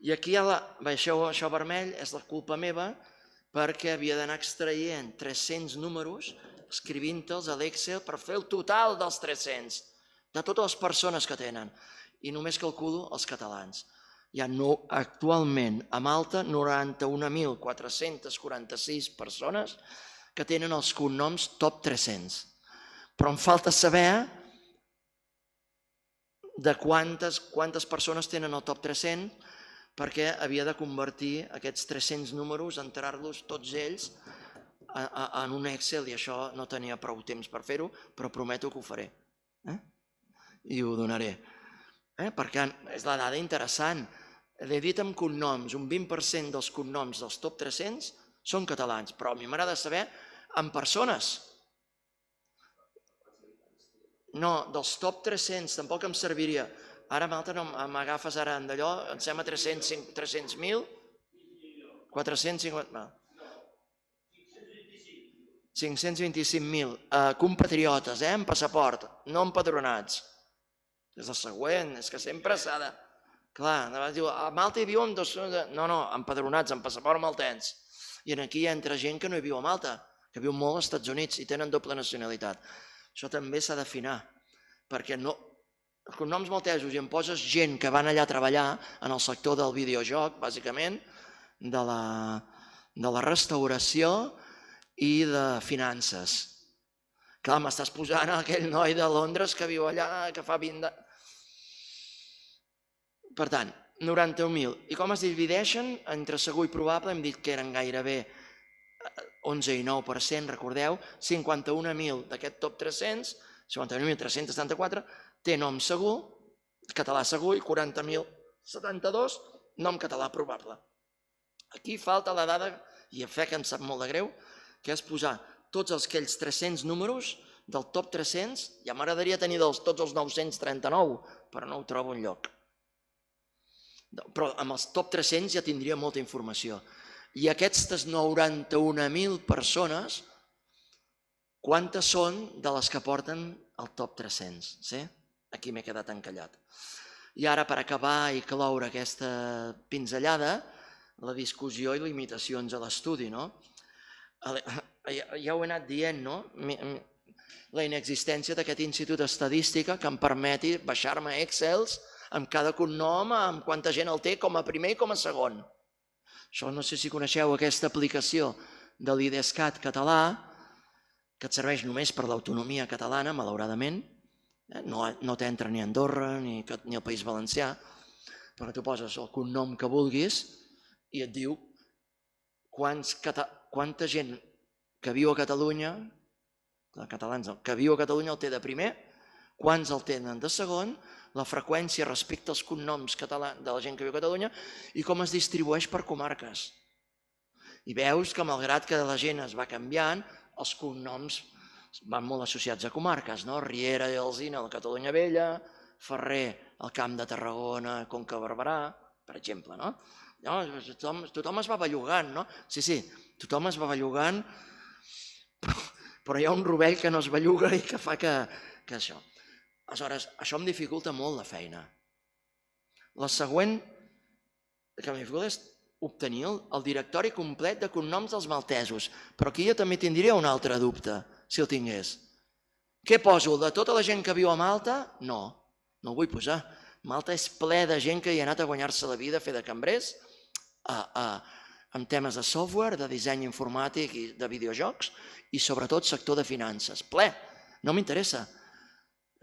I aquí això vermell és la culpa meva perquè havia d'anar extraient 300 números, escrivint-los a l'Excel per fer el total dels 300, de totes les persones que tenen, i només calculo els catalans. Hi ha actualment a Malta 91.446 persones que tenen els cognoms top 300. Però em falta saber de quantes persones tenen el top 300 perquè havia de convertir aquests 300 números, entrar-los tots ells en un Excel, i això no tenia prou temps per fer-ho, però prometo que ho faré. I ho donaré. Perquè és la dada interessant. L'he dit amb cognoms, un 20% dels cognoms dels top 300 són catalans, però a mi m'agrada saber en persones. No, dels top 300 tampoc em serviria. Ara, Malta, no m'agafes ara en d'allò, em sembla 300.000? 450... 525.000 compatriotes, amb passaport, no empadronats. És el següent, és que sempre s'ha de... Clar, a Malta hi viuen dos... No, empadronats, amb passaport maltens. I aquí hi entra gent que no hi viu a Malta, que viu molt als Estats Units i tenen doble nacionalitat. Això també s'ha d'afinar, perquè no... Els cognoms maltesos i em poses gent que van allà a treballar en el sector del videojoc, bàsicament, de la restauració i de finances. Clar, m'estàs posant aquell noi de Londres que viu allà, que fa 20... Per tant, 91.000. I com es divideixen entre segur i probable? Hem dit que eren gairebé 11 i 9%, recordeu? 51.000 d'aquest top 300, 51.374, té nom segur, català segur, i 40.072, nom català probable. Aquí falta la dada, i fe que em sap molt de greu, que és posar tots aquells 300 números del top 300, ja m'agradaria tenir tots els 939, però no ho trobo enlloc. Però amb els top 300 ja tindria molta informació. I aquestes 91.000 persones, quantes són de les que porten el top 300? Sí? Aquí m'he quedat encallat. I ara, per acabar i cloure aquesta pinzellada, la discussió i limitacions a l'estudi, no? Ja ho he anat dient, no? La inexistència d'aquest institut d'estadística que em permeti baixar-me Excels amb cada cognom, amb quanta gent el té com a primer i com a segon. Això no sé si coneixeu aquesta aplicació de l'IDESCAT català, que et serveix només per l'autonomia catalana, malauradament. No t'entra ni Andorra ni el País Valencià, però tu poses el cognom que vulguis i et diu quanta gent que viu a Catalunya, catalans que viu a Catalunya el té de primer, quants el tenen de segon, la freqüència respecte als cognoms de la gent que viu a Catalunya i com es distribueix per comarques. I veus que malgrat que la gent es va canviant, els cognoms van molt associats a comarques, no? Riera i Alzina, la Catalunya Vella, Ferrer, el Camp de Tarragona, Conca Barberà, per exemple, no? Tothom es va bellugant, no? Sí, tothom es va bellugant però hi ha un rovell que no es belluga i que fa que això. Aleshores, això em dificulta molt la feina. La següent que em dificulta és obtenir el directori complet de cognoms dels maltesos, però aquí jo també tindria un altre dubte, si el tingués. Què poso? El de tota la gent que viu a Malta? No, no ho vull posar. Malta és ple de gent que hi ha anat a guanyar-se la vida a fer de cambrers, en temes de software, de disseny informàtic i de videojocs, i sobretot sector de finances. Ple, no m'interessa.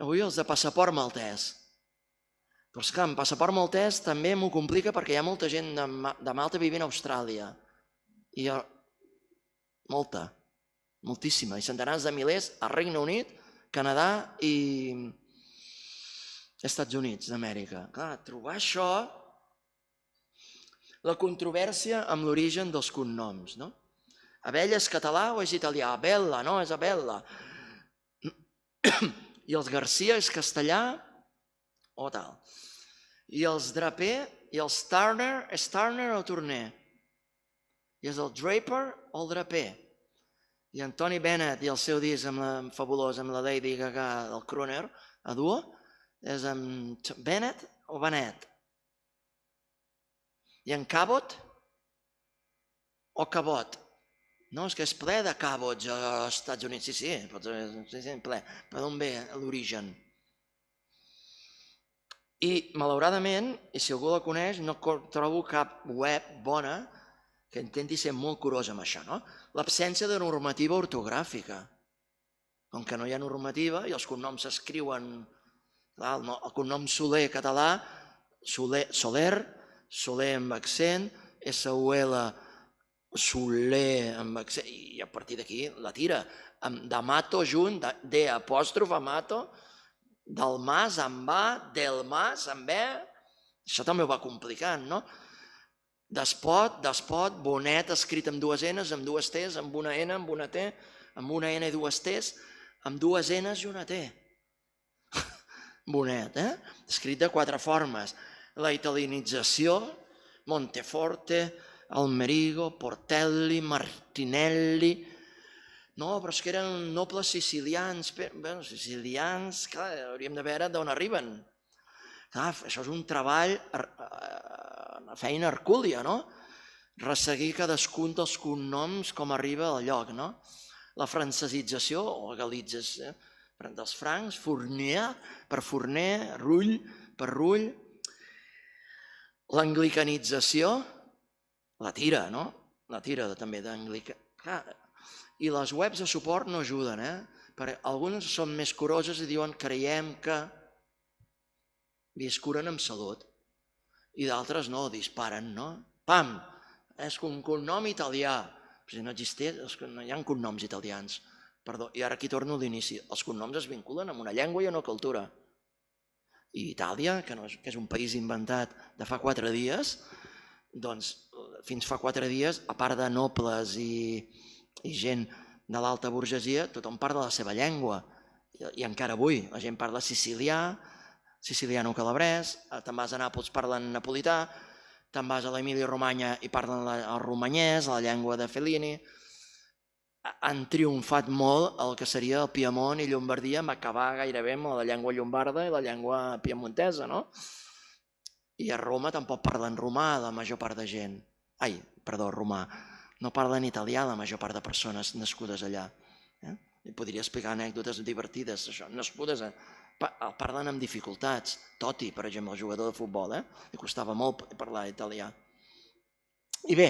Avui els de passaport maltès. Però és que amb passaport maltès també m'ho complica perquè hi ha molta gent de Malta vivint a Austràlia. I molta, moltíssima, i centenars de milers al Regne Unit, Canadà i Estats Units d'Amèrica. Clar, trobar això, la controvèrsia amb l'origen dels cognoms, no? Abella és català o és italià? Abella, no, és Abella. I els Garcia és castellà o tal. I els Draper i els Turner, és Turner o Turner? I és el Draper o el Draper? I en Tony Bennett i el seu disc fabulós amb la Lady Gaga del Crooner, a duo, és amb Bennett o Bennett? I en Cabot o Cabot? No, és que és ple de Cabots als Estats Units, sí, ple, però d'on ve l'origen? I, malauradament, i si algú la coneix, no trobo cap web bona que intenti ser molt curosa amb això, no? L'absència de normativa ortogràfica. Com que no hi ha normativa i els cognoms s'escriuen, el cognom Soler català, Soler, Soler amb accent, S-U-L, Soler amb accent, i a partir d'aquí la tira. D'Amato junt, D apòstrof Amato, del Mas amb A, del Mas amb E, això també ho va complicant, no? Despot, Bonet escrit amb dues N's, amb dues T's, amb una N, amb una T, amb una N i dues T's, amb dues N's i una T. Bonet, escrit de quatre formes. La italianització, Monteforte, Almerigo, Portelli, Martinelli. No, però és que eren nobles sicilians. Bé, sicilians, clar, hauríem de veure d'on arriben. Clar, això és un treball, una feina hercúlia, no? Resseguir cadascun dels cognoms com arriba al lloc, no? La francesització o galització dels francs, Fournier per Fourner, Rull per Rull. L'anglicanització, la tira, no? La tira també d'anglica. I les webs de suport no ajuden, perquè algunes són més curoses i diuen creiem que i es curen amb salut. I d'altres no, disparen, no? Pam! És un cognom italià. Si no existeix, no hi ha cognoms italians. Perdó, i ara aquí torno a l'inici. Els cognoms es vinculen amb una llengua i una cultura. I Itàlia, que és un país inventat de fa 4 dies, doncs fins fa 4 dies, a part de nobles i gent de l'alta burgesia, tothom parla la seva llengua. I encara avui, la gent parla sicilià, siciliano-calabrès, te'n vas a Nàpols parlen napolità, te'n vas a l'Emília-Romanya i parlen el romanyès, la llengua de Fellini. Han triomfat molt el que seria el Piemont i Llombardia, amb acabar gairebé amb la llengua llombarda i la llengua piemontesa, no? I a Roma tampoc parlen romà la major part de gent. Romà. No parlen italià la major part de persones nascudes allà. I podria explicar anècdotes divertides, això. Nascudes parlen amb dificultats. Totti, per exemple, el jugador de futbol, li costava molt parlar italià. I bé,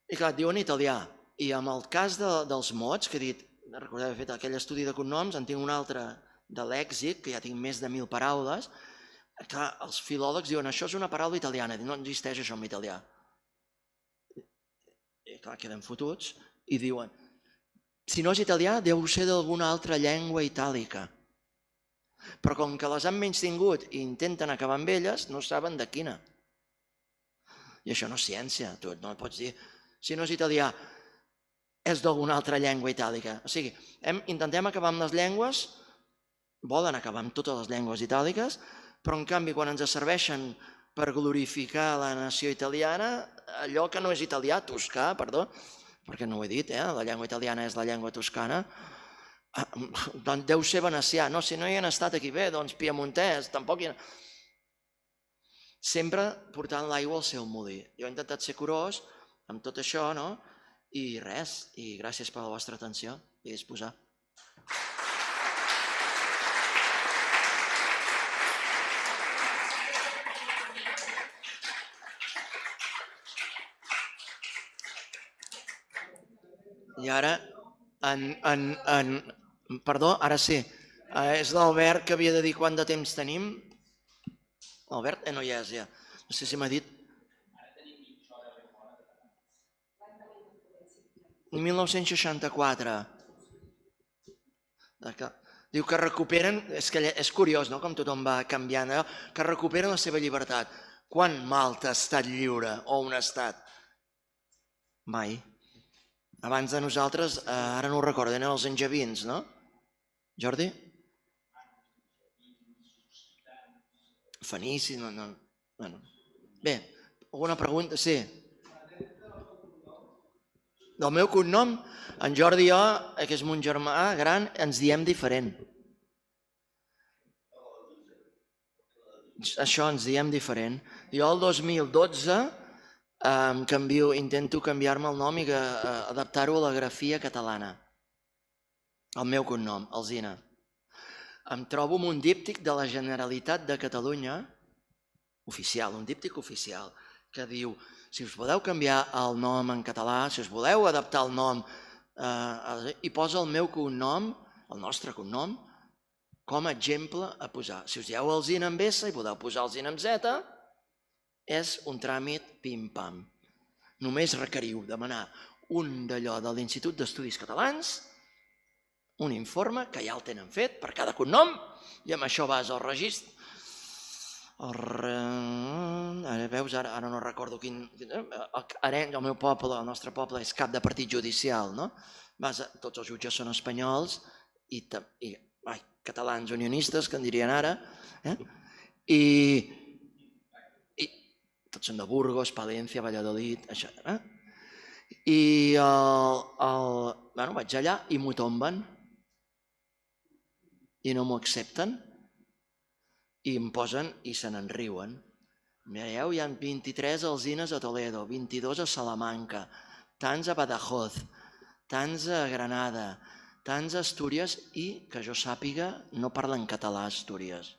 i clar, diuen italià. I amb el cas dels mots, que he dit, recordeu haver fet aquell estudi de cognoms, en tinc un altre de lèxic, que ja tinc més de 1.000 paraules, clar, els filòlegs diuen, això és una paraula italiana, no existeix això en italià. I clar, queden fotuts, i diuen, si no és italià, deu ser d'alguna altra llengua itàlica. Però com que les han menystingut i intenten acabar amb elles, no saben de quina. I això no és ciència, tu no pots dir, si no és italià, és d'alguna altra llengua itàlica. O sigui, intentem acabar amb les llengües, volen acabar amb totes les llengües itàliques, però en canvi quan ens serveixen per glorificar la nació italiana, allò que no és italià, toscà, perdó, perquè no ho he dit, la llengua italiana és la llengua toscana, doncs deu ser venecià. No, si no hi han estat aquí bé, doncs piemontès, tampoc hi ha... Sempre portant l'aigua al seu molí. Jo he intentat ser curós amb tot això, no? I res, i gràcies per la vostra atenció i disposar. I ara, perdó, ara sí, és l'Albert que havia de dir quant de temps tenim. Albert, no hi és ja. No sé si m'ha dit... 1964. Diu que recuperen, és que és curiós, no?, com tothom va canviant, que recuperen la seva llibertat. Quan Malta ha estat lliure, o un estat? Mai. Abans de nosaltres, ara no ho recordo, eren els angevins, no? Jordi? Fenici, no. Bé, alguna pregunta? Sí. Del meu cognom, en Jordi i jo, que és mon germà gran, ens diem diferent. Això ens diem diferent. Jo el 2012 intento canviar-me el nom i adaptar-ho a la grafia catalana. El meu cognom, Alsina. Em trobo amb un díptic de la Generalitat de Catalunya, oficial, un díptic oficial, que diu: si us voleu canviar el nom en català, si us voleu adaptar el nom, i posa el meu cognom, el nostre cognom, com a exemple a posar. Si us dieu Alsina amb S i podeu posar Alsina amb Z, és un tràmit pim-pam. Només requeriu demanar un d'allò de l'Institut d'Estudis Catalans, un informe, que ja el tenen fet per cada cognom, i amb això vas al registre. Ara veus, ara no recordo quin... El meu poble, el nostre poble, és cap de partit judicial, no? Tots els jutges són espanyols i catalans unionistes, que en dirien ara, i tots són de Burgos, Palencia, Valladolid, això. I vaig allà i m'ho tomben i no m'ho accepten i em posen i se n'enriuen. Mireu, hi ha 23 alzines a Toledo, 22 a Salamanca, tants a Badajoz, tants a Granada, tants a Astúries i, que jo sàpiga, no parlen català a Astúries.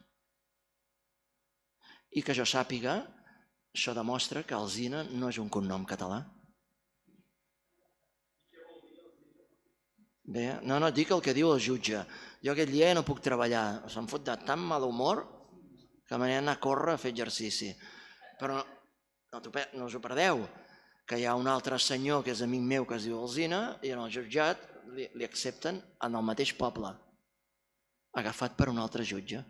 I que jo sàpiga, això demostra que Alsina no és un cognom català. Bé, no, dic el que diu el jutge. Jo aquell dia no puc treballar, se'm fot de tan mal humor que me n'he d'anar a córrer a fer exercici. Però no us ho perdeu, que hi ha un altre senyor que és amic meu que es diu Alsina i en el jutjat li accepten en el mateix poble, agafat per un altre jutge.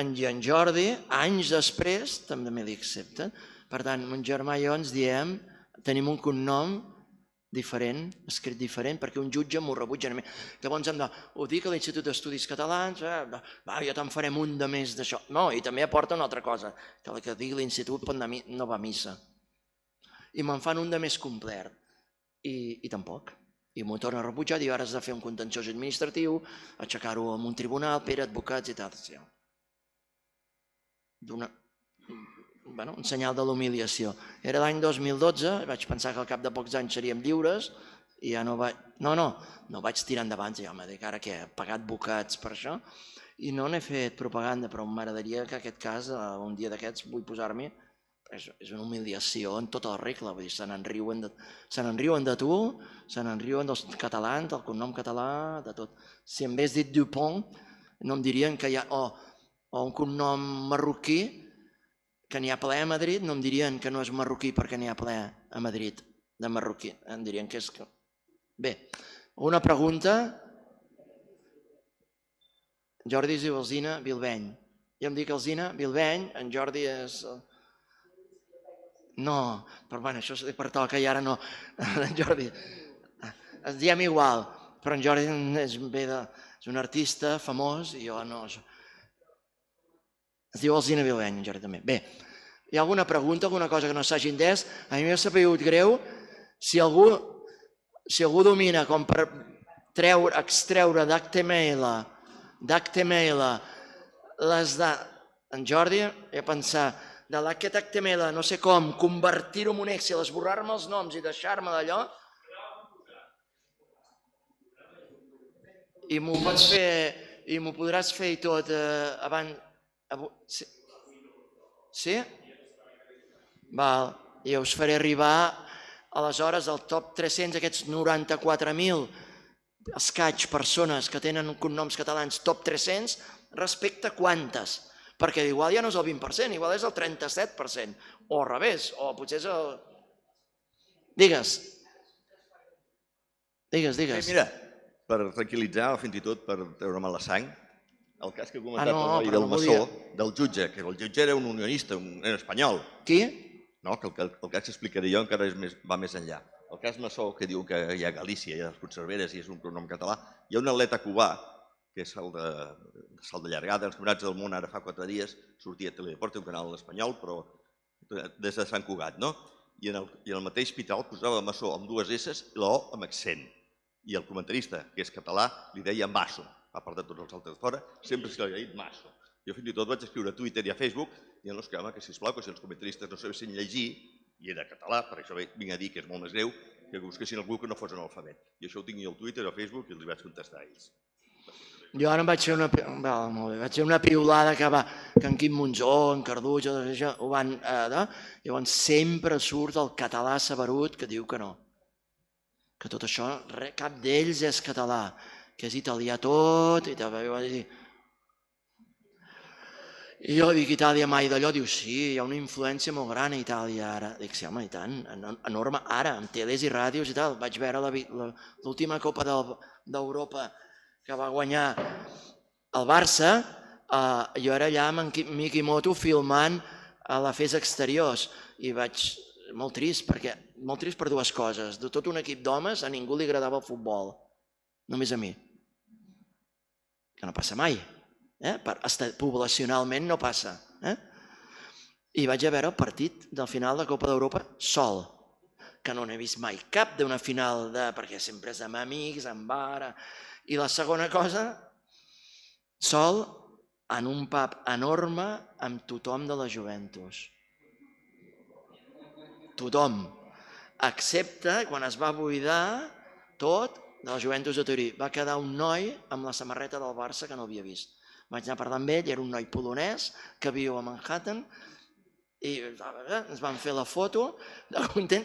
I en Jordi, anys després, també li accepten. Per tant, mon germà i jo ens diem, tenim un cognom diferent, escrit diferent, perquè un jutge m'ho rebutja. Llavors hem de, ho dic a l'Institut d'Estudis Catalans, jo te'n farem un de més d'això. No, i també aporta una altra cosa, que el que digui l'Institut no va a missa. I me'n fan un de més complet, i tampoc. I m'ho torna a rebutjar, i ara has de fer un contenciós administratiu, aixecar-ho en un tribunal, per advocats i tal. Un senyal de l'humiliació. Era l'any 2012, vaig pensar que al cap de pocs anys seríem lliures i ja no vaig... No vaig tirar endavant, ja m'he dit, ara què, he pagat advocats per això, i no n'he fet propaganda, però m'agradaria que aquest cas, un dia d'aquests, vull posar-m'hi, és una humiliació en tota la regla, vull dir, se n'enriuen de tu, se n'enriuen dels catalans, del cognom català, de tot. Si em hagués dit Dupont, no em dirien que hi ha... o un cognom marroquí, que n'hi ha ple a Madrid, no em dirien que no és marroquí perquè n'hi ha ple a Madrid de marroquí. Em dirien que és... Bé, una pregunta. Jordi es diu Alsina Bilbeny. Jo em dic Alsina Bilbeny, en Jordi és... No, però bueno, això pertoca i ara no. En Jordi... Es diem igual, però en Jordi és un artista famós i jo no... Es diu Alsina Bilbeny, en Jordi també. Bé, Hi ha alguna pregunta, alguna cosa que no s'hagi entès? A mi m'ha sabut greu si algú domina com per extreure d'HTML les de... En Jordi, he pensat, de aquest HTML, no sé com, convertir-ho en un Excel, esborrar-me els noms i deixar-me d'allò, i m'ho pots fer, i m'ho podràs fer i tot abans... Sí? Val, i us faré arribar aleshores al top 300, aquests 94.000 escaig persones que tenen cognoms catalans top 300, respecte a quantes? Perquè igual ja no és el 20%, igual és el 37%, o al revés, o potser és el... Digues. Mira, per tranquil·litzar o fins i tot per treure-me la sang, el cas que ha comentat el noi del maçó, del jutge, que el jutge era un unionista, un espanyol. Qui? No, que el cas que explicaré jo encara va més enllà. El cas maçó, que diu que hi ha Galícia, hi ha les Conserveres i és un pronom català, hi ha un atleta cubà, que és el de salt de llargada, els campionats del món ara fa 4 dies, sortia a Teledeporte, un canal espanyol, però des de Sant Cugat, no? I en el mateix hospital posava maçó amb 2 S i la O amb accent. I el comentarista, que és català, li deia maço, a part de tots els altres fora, sempre se li ha dit maço. Jo fins i tot vaig escriure a Twitter i a Facebook dient que, sisplau, que si els comentaristes no sabessin llegir, i era català, per això vinc a dir que és molt més greu, que busquessin algú que no fos analfabet. I això ho tinc jo al Twitter o al Facebook i els vaig contestar a ells. Jo ara em vaig fer una piulada que en Quim Monzó, en Carduix, ho van... Llavors sempre surt el català saberut que diu que no. Que tot això, cap d'ells és català, que és italià tot, i jo dic Itàlia mai d'allò, diu sí, hi ha una influència molt gran a Itàlia ara. Dic sí, home, i tant, enorme, ara, amb teles i ràdios i tal. Vaig veure l'última Copa d'Europa que va guanyar el Barça, jo era allà amb en Mikimoto filmant a la Fes Exteriors i vaig molt trist per 2 coses. De tot un equip d'homes a ningú li agradava el futbol, només a mi. Que no passa mai, poblacionalment no passa. I vaig a veure el partit del final de Copa d'Europa sol, que no n'he vist mai cap d'una final, perquè sempre és amb amics, amb bar... I la segona cosa, sol en un pub enorme amb tothom de la Juventus. Tothom. Excepte quan es va buidar tot de la Juventus de Turí. Va quedar un noi amb la samarreta del Barça que no havia vist. Vaig anar a parlar amb ell, era un noi polonès que viu a Manhattan i ens van fer la foto de content.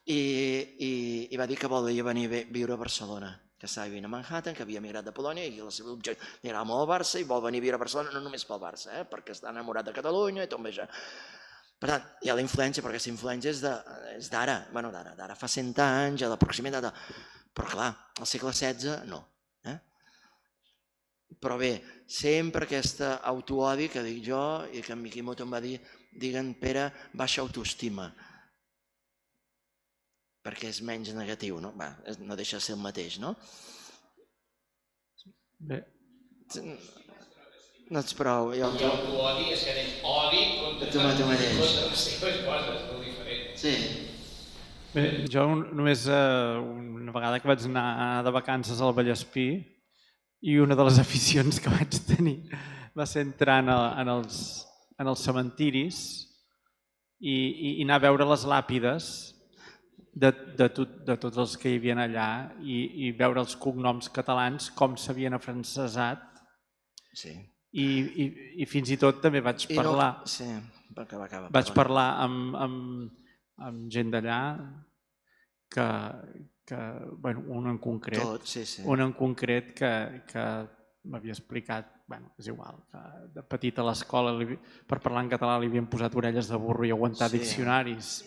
I va dir que volia venir a viure a Barcelona, que estava vivint a Manhattan, que havia emigrat de Polònia i el seu objectiu li agrada molt el Barça i vol venir a viure a Barcelona, no només pel Barça, perquè està enamorat de Catalunya i tot bé ja. Per tant, hi ha la influència, perquè aquesta influència és d'ara, d'ara fa 100 anys, a la proximitat, però clar, al segle XVI no. Però bé, sempre aquesta autoodi que dic jo i que en Mikimoto em va dir, diguen Pere, baixa autoestima, perquè és menys negatiu, no? No deixa de ser el mateix, no? Bé. No ets prou. L'autoodi és que tens odi contra les teves coses, molt diferent. Sí. Bé, jo només una vegada que vaig anar de vacances al Vallespí i una de les aficions que vaig tenir va ser entrar en els cementiris i anar a veure les làpides de tots els que hi havia allà i veure els cognoms catalans com s'havien afrancesat. Sí. I fins i tot també vaig parlar... Sí, vaig parlar amb gent d'allà un en concret que m'havia explicat, és igual, de petit a l'escola per parlar en català li havien posat orelles de burro i aguantar diccionaris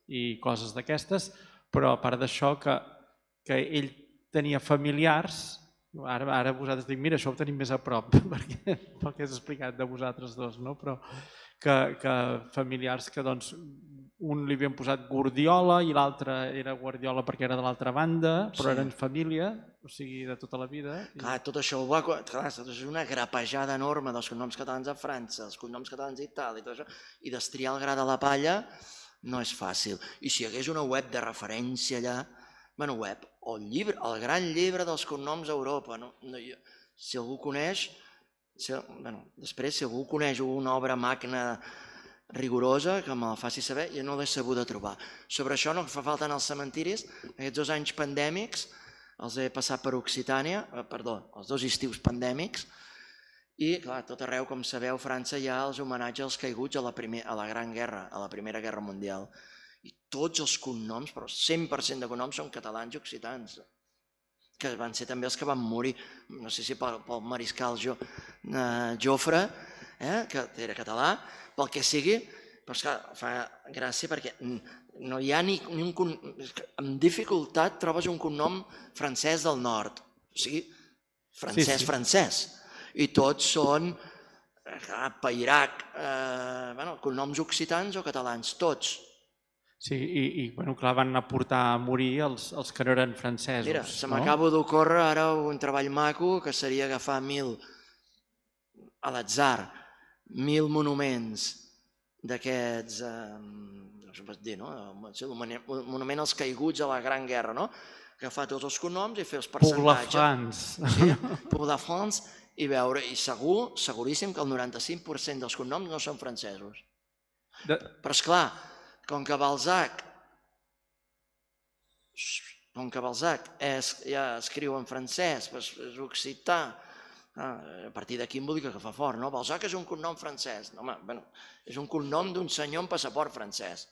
i coses d'aquestes, però a part d'això que ell tenia familiars, ara vosaltres dic, mira, això ho tenim més a prop, perquè pel que has explicat de vosaltres dos, no? Però que familiars que un li havien posat Guardiola i l'altre era Guardiola perquè era de l'altra banda, però eren família, o sigui, de tota la vida. Clar, tot això ho va... Clar, tot això és una grapejada enorme dels cognoms catalans a França, els cognoms catalans a Itàlia, i tot això, i destriar el gra de la palla no és fàcil. I si hi hagués una web de referència allà, bueno, web, o el llibre, el gran llibre dels cognoms a Europa, si algú coneix, després si algú coneix una obra magna rigorosa, que me la faci saber, jo no l'he sabut de trobar. Sobre això no fa falta anar als cementiris, aquests 2 anys pandèmics els he passat per Occitània, perdó, els 2 estius pandèmics, i clar, tot arreu, com sabeu, a França hi ha els homenatges als caiguts a la Gran Guerra, a la Primera Guerra Mundial. I tots els cognoms, però 100% de cognoms són catalans i occitans, que van ser també els que van morir, no sé si pel mariscal Jofre, que era català, pel que sigui, però esclar, fa gràcia perquè no hi ha ni un cognom... Amb dificultat trobes un cognom francès del nord, o sigui, francès, i tots són Pairac, cognoms occitans o catalans, tots. Sí, i clar, van aportar a morir els que no eren francesos. Mira, se m'acabo d'ocórrer ara un treball maco que seria agafar 1.000, a l'atzar, 1.000 monuments d'aquests, no sé dir, no? Monument als caiguts a la Gran Guerra, no? Agafar tots els cognoms i fer els percentatges. Pour la France, i veure, i seguríssim que el 95% dels cognoms no són francesos. Però esclar, com que Balzac ja escriu en francès, és occità, a partir d'aquí em vol dir que fa fort, no? Balzac és un cognom francès, és un cognom d'un senyor amb passaport francès.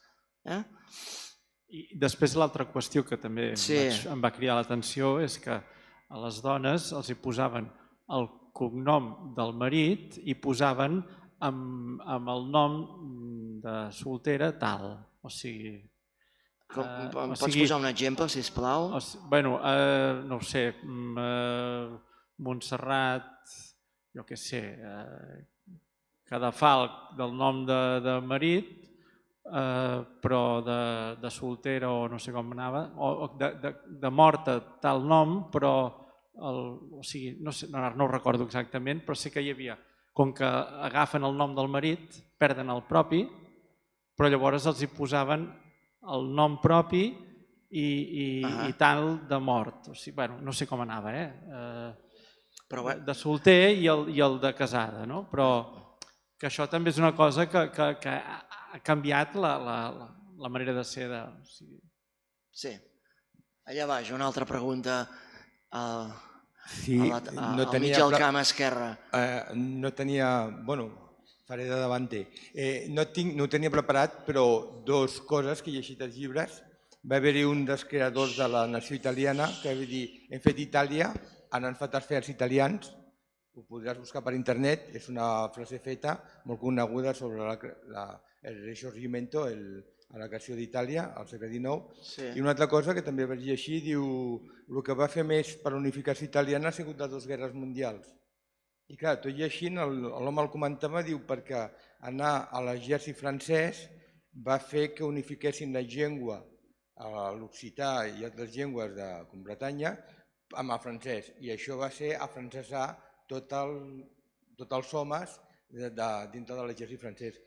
I després l'altra qüestió que també em va cridar l'atenció és que a les dones els hi posaven el cognom del marit i posaven amb el nom de soltera tal, o sigui... Pots posar un exemple, sisplau? Bueno, no ho sé, Montserrat, jo què sé, Cadafalch del nom de marit, però de soltera o no sé com anava, o de morta tal nom, però, o sigui, no ho recordo exactament, però sé que hi havia, com que agafen el nom del marit, perden el propi, però llavors els hi posaven el nom propi i tal de mort. O sigui, bueno, no sé com anava, de solter i el de casada, no? Però que això també és una cosa que ha canviat la manera de ser. Sí. Allà baix, una altra pregunta al mig del camp esquerre. No tenia... Bueno, faré de davanter. No ho tenia preparat, però 2 coses que he llegit als llibres. Va haver-hi un dels creadors de la nació italiana que va dir hem fet Itàlia, han fet fer els italians. Ho podràs buscar per internet, és una frase feta molt coneguda sobre el Risorgimento, a la creació d'Itàlia, al segle XIX. I una altra cosa que també vaig llegir, diu el que va fer més per la unificació italiana ha sigut les 2 guerres mundials. I clar, tot llegint, l'home el comentava, diu, perquè anar a l'exèrcit francès va fer que unifiquessin la llengua, l'occità i altres llengües de Bretanya, amb el francès. I això va ser afrancesar tots els homes dintre de l'exèrcit francès.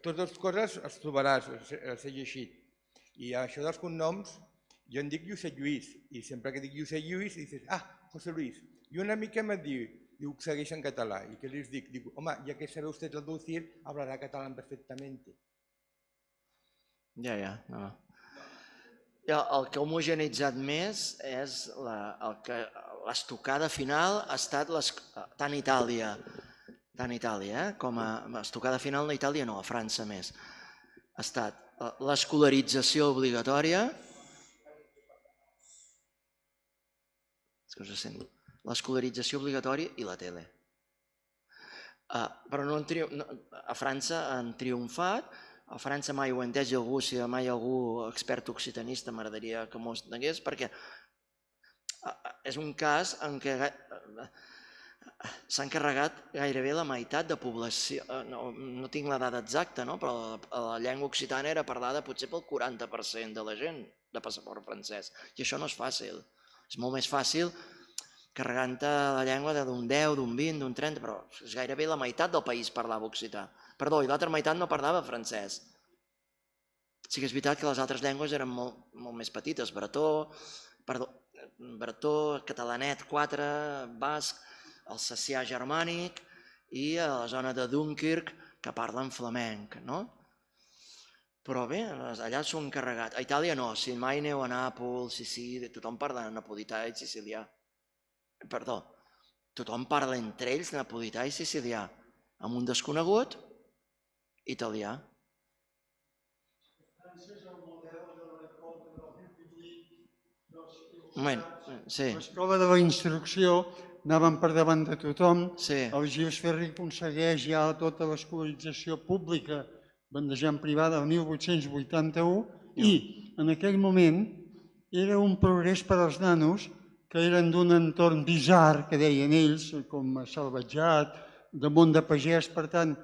Totes 2 coses es trobaràs, els he llegit. I això dels cognoms, jo em dic Josep Lluís, i sempre que dic Josep Lluís, dius, José Luis. I una mica em diu que segueix en català. I què li dic? Dic, home, ja que sabe usted traducir, hablará catalán perfectamente. Ja. El que ha homogenitzat més és l'estocada final ha estat tant Itàlia, com a estocada final a Itàlia no, a França més. Ha estat l'escolarització obligatòria, l'escolarització obligatòria i la tele. Però a França han triomfat, a França mai ho he entès, i si mai algú expert occitanista m'agradaria que m'ho entengués, perquè és un cas en què s'han carregat gairebé la meitat de població, no tinc la dada exacta, però la llengua occitana era parlada potser pel 40% de la gent de passaport francès, i això no és fàcil. És molt més fàcil carregant-te la llengua d'un 10, d'un 20, d'un 30, però és gairebé la meitat del país parlava occità. Perdó, i l'altra meitat no parlava francès. Sí que és veritat que les altres llengües eren molt més petites, bretó, catalanet 4, basc, el sacià germànic i a la zona de Dunkirk que parlen flamenc, no? Però bé, allà s'ho han carregat. A Itàlia no, si mai aneu a Nàpols, Sicília, tothom parla napolità i sicilià. Perdó, tothom parla entre ells napolità i sicilià, amb un desconegut italià. L'escola de la instrucció anaven per davant de tothom, el Gilles Ferri aconsegueix ja tota l'escolarització pública bandejant privada el 1881 i en aquell moment era un progrés per als nanos que eren d'un entorn bizarr, que deien ells, com salvatjat, de món de pagès, per tant,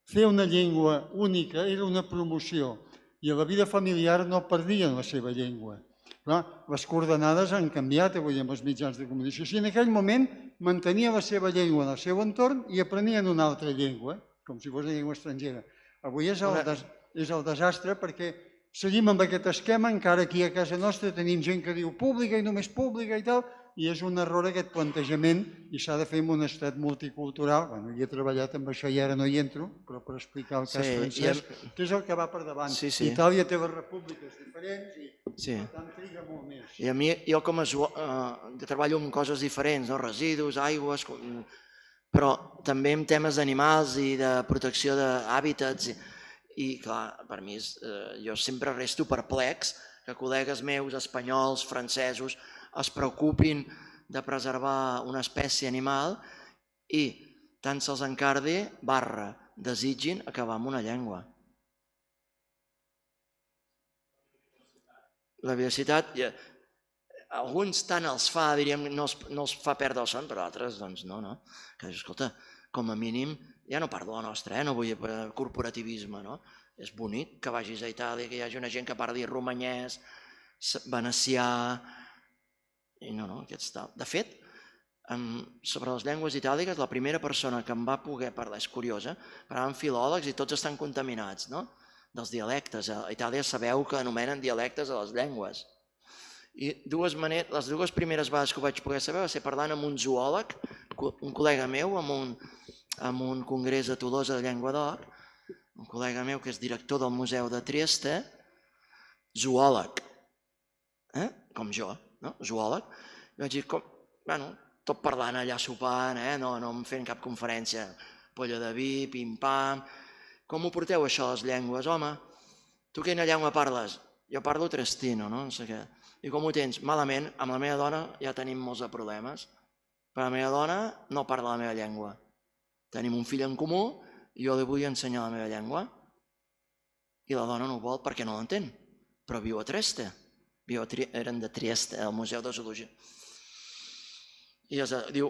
fer una llengua única era una promoció i a la vida familiar no perdien la seva llengua. Les coordenades han canviat avui amb els mitjans de comunicació. Si en aquell moment mantenia la seva llengua en el seu entorn i aprenien una altra llengua, com si fos una llengua estrangera. Avui és el desastre perquè seguim amb aquest esquema, encara aquí a casa nostra tenim gent que diu pública i només pública i tal, i és un error aquest plantejament i s'ha de fer en un estat multicultural. Bueno, jo he treballat amb això i ara no hi entro, però per explicar el cas francès, que és el que va per davant. Itàlia té les repúbliques diferents i per tant triga molt més. I a mi, jo com a treballo amb coses diferents, residus, aigües, però també en temes d'animals i de protecció d'hàbitats. I clar, per mi, jo sempre resto perplex que col·legues meus, espanyols, francesos, es preocupin de preservar una espècie animal i tant se'ls encardi, desitgin acabar amb una llengua. La biodiversitat, alguns tant els fa, diríem, no els fa perdre el son, però altres doncs no. Que escolta, com a mínim, ja no parlo la nostra, no vull corporativisme, no? És bonic que vagis a Itàlia, que hi hagi una gent que parli romanyès, venecià, i no, aquests tal. De fet, sobre les llengües itàliques, la primera persona que em va poder parlar, és curiosa, parlaven filòlegs i tots estan contaminats, no? Dels dialectes. A Itàlia sabeu que anomenen dialectes a les llengües. I les dues primeres vegades que ho vaig poder saber va ser parlant amb un zoòleg, un col·lega meu, en un congrés a Tolosa de Llenguadoc, un col·lega meu que és director del Museu de Trieste, zoòleg, com jo, zoòleg, i vaig dir, tot parlant allà sopant, no fent cap conferència, polla de vi, pim-pam, com ho porteu això, les llengües? Home, tu quina llengua parles? Jo parlo trestino, no sé què. I com ho tens? Malament, amb la meva dona ja tenim molts de problemes, però la meva dona no parla la meva llengua. Tenim un fill en comú i jo li vull ensenyar la meva llengua i la dona no ho vol perquè no l'entén, però viu a Trieste. Eren de Trieste, al Museu de Zoologia. I diu,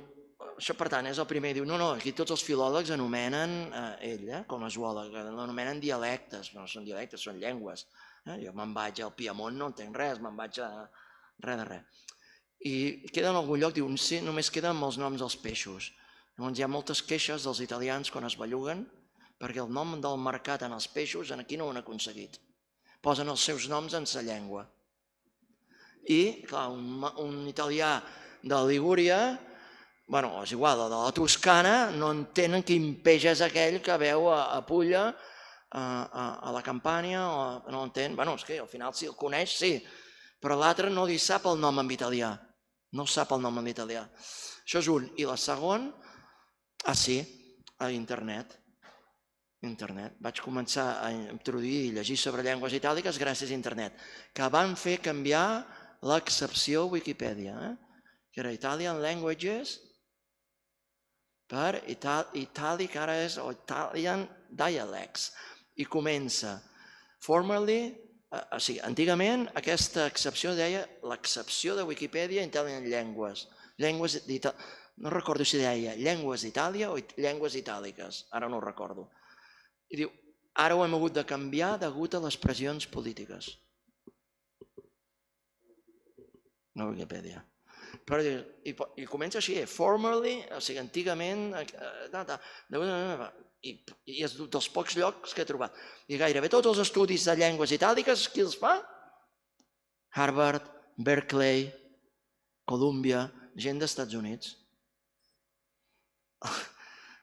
això per tant és el primer, diu, no, aquí tots els filòlegs anomenen ell, com a zoòleg, l'anomenen dialectes, no són dialectes, són llengües. Jo me'n vaig al Piemont, no entenc res, me'n vaig a res de res. I queda en algun lloc, diu, sí, només queden els noms dels peixos. Llavors hi ha moltes queixes dels italians quan es belluguen perquè el nom del mercat en els peixos aquí no ho han aconseguit. Posen els seus noms en sa llengua. I, clar, un italià de Ligúria, bueno, és igual, de la Toscana, no entenen quin peix és aquell que veu a Pulla, a la Campània, no entén, bueno, és que al final si el coneix, sí, però l'altre no li sap el nom en italià, no sap el nom en italià. Això és un. I la segon, sí, a internet. Vaig començar a introduir i llegir sobre llengües itàliques gràcies a internet, que van fer canviar l'excepció a Wikipedia, que era Italian Languages per Italic, ara és Italian Dialects. I comença, formerly O sigui, antigament aquesta excepció deia l'excepció de Wikipedia Intel·ligent llengües. No recordo si deia llengües d'Itàlia o llengües itàliques, ara no ho recordo. I diu, ara ho hem hagut de canviar degut a les pressions polítiques. No Wikipedia. I comença així, formerly, o sigui, antigament, i és dels pocs llocs que he trobat. I gairebé tots els estudis de llengües itàliques, qui els fa? Harvard, Berkeley, Columbia, gent d'Estats Units.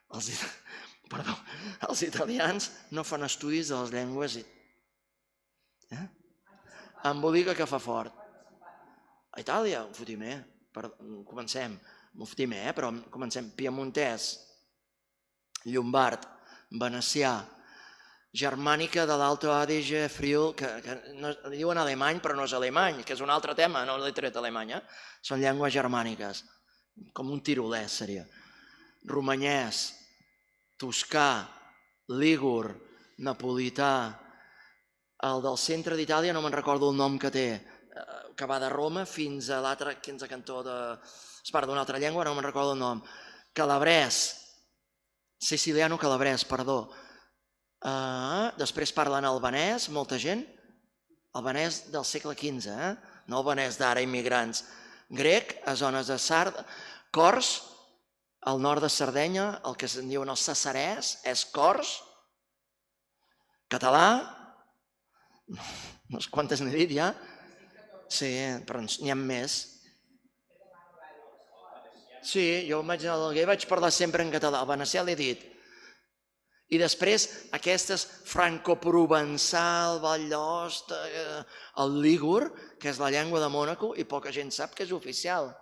Els italians no fan estudis de les llengües. Embolica que fa fort. A Itàlia, un fotimer. Comencem, un fotimer, però comencem. Piemontès, llombard, venecià, germànica de l'Alto Adige, Friül, que li diuen alemany però no és alemany, que és un altre tema, no l'he tret alemanya, són llengües germàniques, com un tirolès seria. Romanyès, toscà, lígur, napolità, el del centre d'Itàlia no me'n recordo el nom que té, que va de Roma fins a l'altre, fins a cantó de... Es parla d'una altra llengua, no me'n recordo el nom. Calabrès, siciliano calabrès, perdó. Després parlen albanès, molta gent. Albanès del segle XV, no albanès d'ara, immigrants. Grec, a zones de Sard, cors, al nord de Sardenya, el que se'n diuen els cesarès, és cors. Català, no sé quantes n'he dit ja. Sí, però n'hi ha més. Sí, jo vaig parlar sempre en català, el venecià l'he dit. I després aquestes franco-provençal, Vall d'Aosta, el lígur, que és la llengua de Mònaco i poca gent sap que és oficial.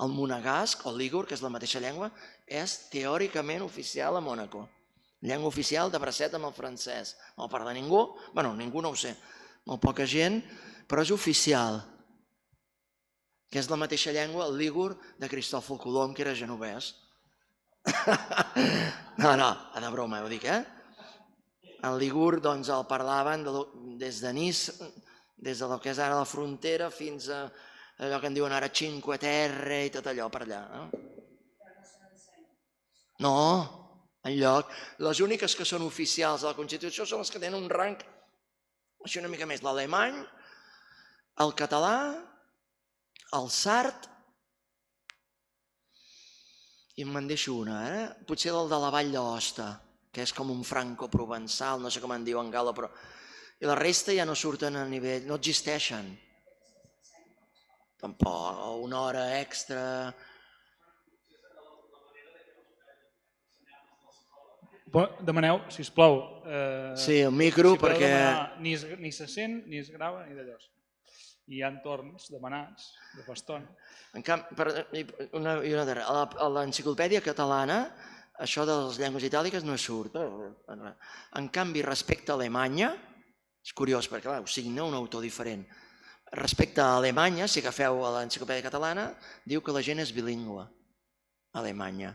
El monegasc, o lígur, que és la mateixa llengua, és teòricament oficial a Mònaco. Llengua oficial de bracet amb el francès. No parla ningú, bueno, ningú no ho sé, molt poca gent, però és oficial, que és la mateixa llengua, el lígur, de Cristòfol Colom, que era genovès. No, de broma, ho dic, El lígur, doncs, el parlaven des de Nice, des del que és ara la frontera, fins a allò que en diuen ara Cinque Terre i tot allò per allà. No, enlloc. Les úniques que són oficials de la Constitució són les que tenen un rang així una mica més. L'alemany, el català, el sard, i me'n deixo una, potser el de la Vall d'Aosta, que és com un franco-provençal, no sé com en diuen galo, però... I la resta ja no surten a nivell, no existeixen. Tampoc, una hora extra... Demaneu, sisplau... Sí, el micro, perquè... Ni se sent, ni es grava, ni d'allò. I hi ha torns demanats de fa estona. A l'enciclopèdia catalana, això de les llengües itàliques no surt. En canvi, respecte a Alemanya, és curiós perquè ho signa un autor diferent. Respecte a Alemanya, si agafeu a l'enciclopèdia catalana, diu que la gent és bilingüe a Alemanya.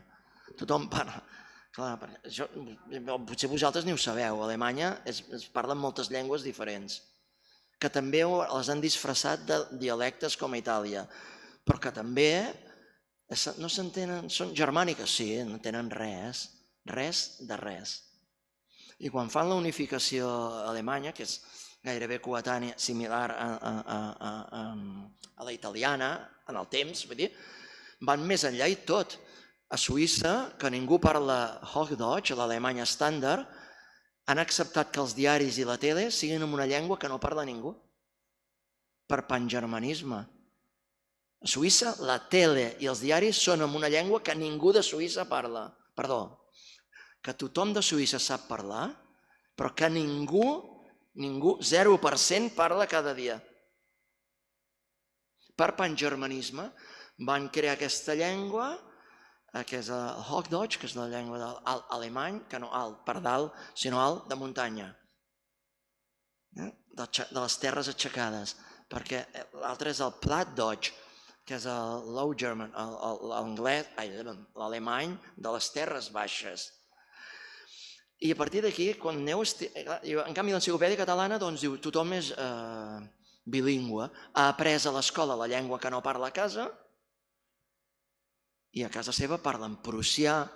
Tothom parla... Potser vosaltres ni ho sabeu, a Alemanya es parlen moltes llengües diferents, que també les han disfressat de dialectes com a Itàlia, però que també no s'entenen, són germàniques, sí, no tenen res de res. I quan fan la unificació alemanya, que és gairebé coetània, similar a la italiana, en el temps, vull dir, van més enllà i tot. A Suïssa, que ningú parla Hochdeutsch, l'alemany estàndard, han acceptat que els diaris i la tele siguin en una llengua que no parla ningú, per pangermanisme. A Suïssa, la tele i els diaris són en una llengua que ningú de Suïssa parla. Perdó, que tothom de Suïssa sap parlar, però que ningú, 0% parla cada dia. Per pangermanisme van crear aquesta llengua, que és el Hochdeutsch, que és la llengua alemany, que no alt per dalt, sinó alt de muntanya, de les terres aixecades, perquè l'altre és el Plattdeutsch, que és el Low German, l'alemany de les terres baixes. I a partir d'aquí, quan aneu... En canvi, l'enciclopèdia catalana diu tothom és bilingüe, ha après a l'escola la llengua que no parla a casa i a casa seva parlen prussià,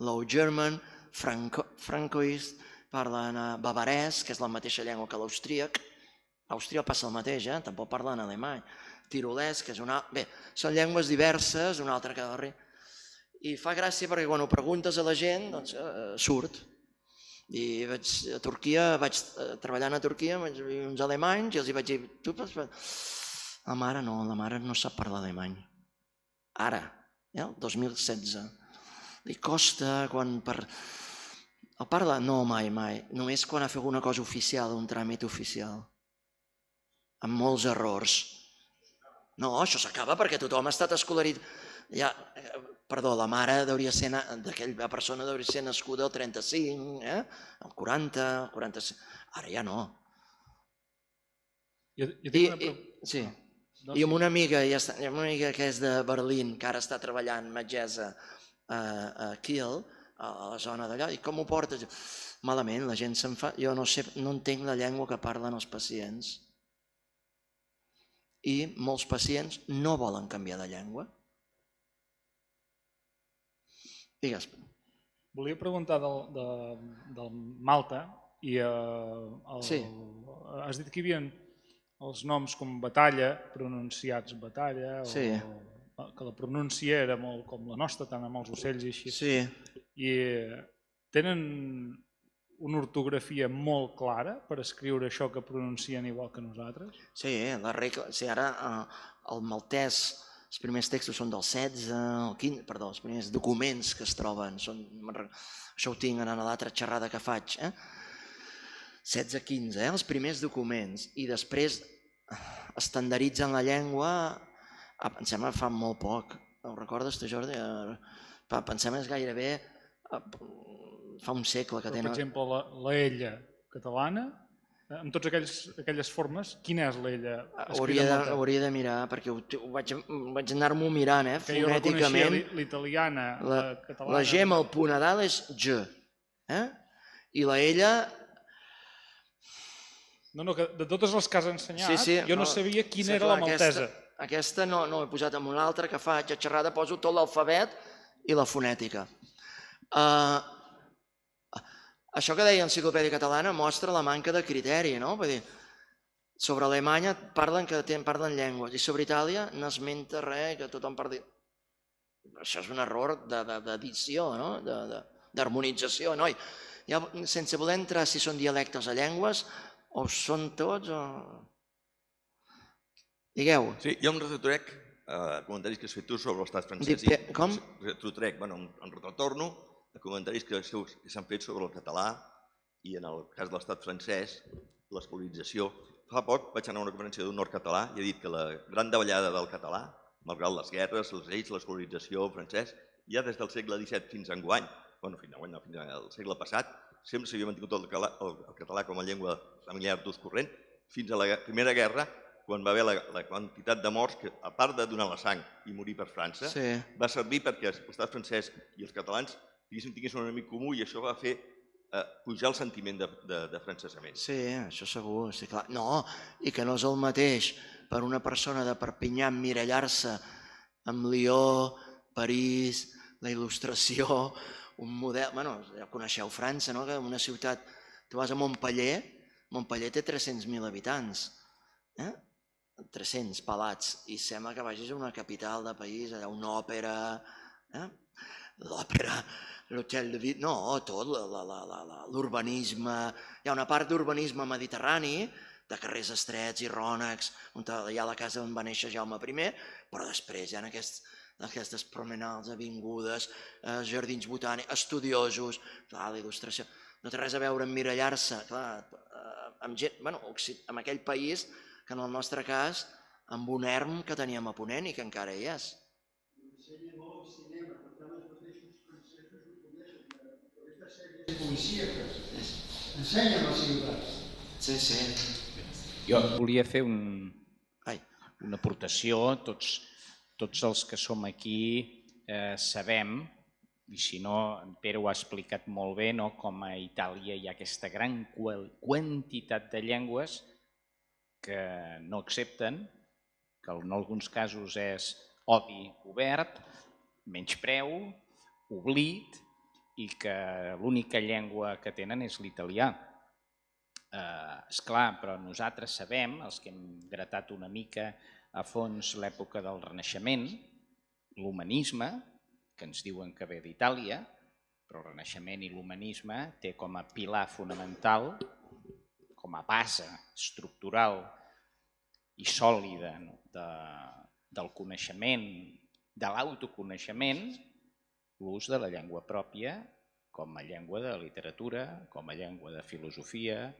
Low German, francoist, parlen bavarès, que és la mateixa llengua que l'austríac. A Àustria passa el mateix, tampoc parlen alemany. Tirolès, que és una... Bé, són llengües diverses, una altra que darrere. I fa gràcia perquè quan ho preguntes a la gent, doncs surt. I vaig a Turquia, vaig treballant a Turquia, vaig veure uns alemanys i els vaig dir, tu pots... La mare no sap parlar alemany. Ara, el 2016. Li costa quan... El parla? No, mai. Només quan ha fet alguna cosa oficial, un tràmit oficial. Amb molts errors. No, això s'acaba perquè tothom ha estat escolaritzat. Perdó, la mare d'aquella persona hauria ser nascuda al 35, al 40, al 45. Ara ja no. Sí. I amb una amiga que és de Berlín, que ara està treballant metgessa a Kiel, a la zona d'allò, i com ho portes? Malament, la gent se'n fa... Jo no sé, no entenc la llengua que parlen els pacients. I molts pacients no volen canviar de llengua. Digues. Volia preguntar del Malta i has dit que hi havia els noms com batalla, pronunciats batalla, que la pronúncia era molt com la nostra, tant amb els ocells i així. Sí. I tenen una ortografia molt clara per escriure això que pronuncien igual que nosaltres? Sí, ara el maltès, els primers textos són del 16, el 15, perdó, els primers documents que es troben, això ho tinc en l'altra xerrada que faig, 16-15, els primers documents, i després estandarditzen la llengua, em sembla fa molt poc, ho recordes tu, Jordi? Pensem és gairebé fa un segle que tenen... Per exemple, la ella catalana, amb totes aquelles formes, quina és l'ella? Hauria de mirar, perquè vaig anar-m'ho mirant, fonèticament. Que jo reconeixia l'italiana, la catalana... La G amb el punt a dalt és G, i la ella... No, que de totes les que has ensenyat, jo no sabia quina era la maltesa. Aquesta no he posat en una altra que faig a xerrada, poso tot l'alfabet i la fonètica. Això que deia l'enciclopèdia catalana mostra la manca de criteri, no? Vull dir, sobre Alemanya parlen llengües i sobre Itàlia n'esmenta res, que tothom parli... Això és un error d'edició, no? D'harmonització, no? Sense voler entrar si són dialectes o llengües, o són tots o... Digueu. Sí, hi ha un retrotrec, comentaris que has fet tu sobre l'estat francès. Com? Retrotrec, em retorno a comentaris que s'han fet sobre el català i en el cas de l'estat francès, l'escolarització. Fa poc vaig anar a una conferència d'un nord-català i he dit que la gran davallada del català, malgrat les guerres, les lleis, l'escolarització francès, ja des del segle XVII fins enguany, fins al segle passat, sempre s'havia mantingut el català com a llengua familiar d'ús corrent, fins a la Primera Guerra, quan va haver la quantitat de morts que, a part de donar la sang i morir per França, va servir perquè l'estat francès i els catalans tinguessin un enemic comú i això va fer pujar el sentiment de francesament. Sí, això segur, sí, clar. No, i que no és el mateix per una persona de Perpinyà emmirallar-se amb Lió, París, la Il·lustració, un model... Bé, ja coneixeu França, no? Que una ciutat... Tu vas a Montpeller, Montpeller té 300.000 habitants, 300 pelats, i sembla que vagis a una capital de país, allà una òpera, l'òpera, l'hotel de vida... No, tot, l'urbanisme... Hi ha una part d'urbanisme mediterrani, de carrers estrets i rònecs, on hi ha la casa on va néixer Jaume I, però després hi ha aquestes promenades, avingudes, jardins botànics, estudiosos, la il·lustració. No té res a veure amb emmirallar-se, amb aquell país que en el nostre cas, amb un erm que teníem a Ponent i que encara hi és. Ensenya molt el cinema, per tant els mateixos francesos ho coneixen, aquestes sèries policíaques ensenyen les ciutats. Sí. Jo volia fer una aportació. Tots els que som aquí sabem I si no, en Pere ho ha explicat molt bé, com a Itàlia hi ha aquesta gran quantitat de llengües que no accepten, que en alguns casos és odi obert, menyspreu, oblit, i que l'única llengua que tenen és l'italià. Esclar, però nosaltres sabem, els que hem gratat una mica a fons l'època del Renaixement, l'humanisme, que ens diuen que ve d'Itàlia, però el Renaixement i l'humanisme té com a pilar fonamental, com a base estructural i sòlida del coneixement, de l'autoconeixement, l'ús de la llengua pròpia com a llengua de literatura, com a llengua de filosofia,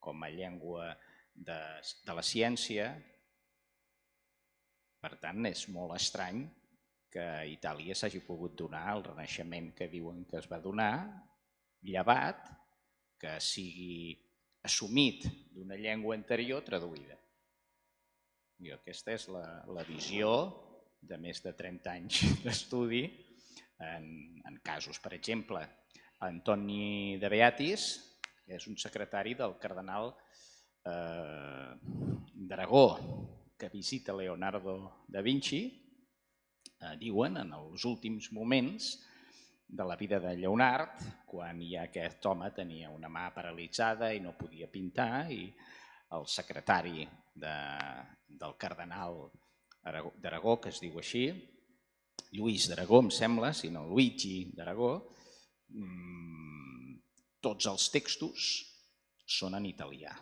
com a llengua de la ciència. Per tant, és molt estrany que a Itàlia s'hagi pogut donar el Renaixement que diuen que es va donar, llevat que sigui assumit d'una llengua anterior traduïda. I aquesta és la visió de més de 30 anys d'estudi en casos. Per exemple, Antoni de Beatis és un secretari del cardenal d'Aragó, que visita Leonardo da Vinci, diuen, en els últims moments de la vida de Lleonard, quan ja aquest home tenia una mà paralitzada i no podia pintar, i el secretari del cardenal d'Aragó, que es diu així, Lluís d'Aragó, em sembla, si no Luigi d'Aragó, tots els textos són en italià,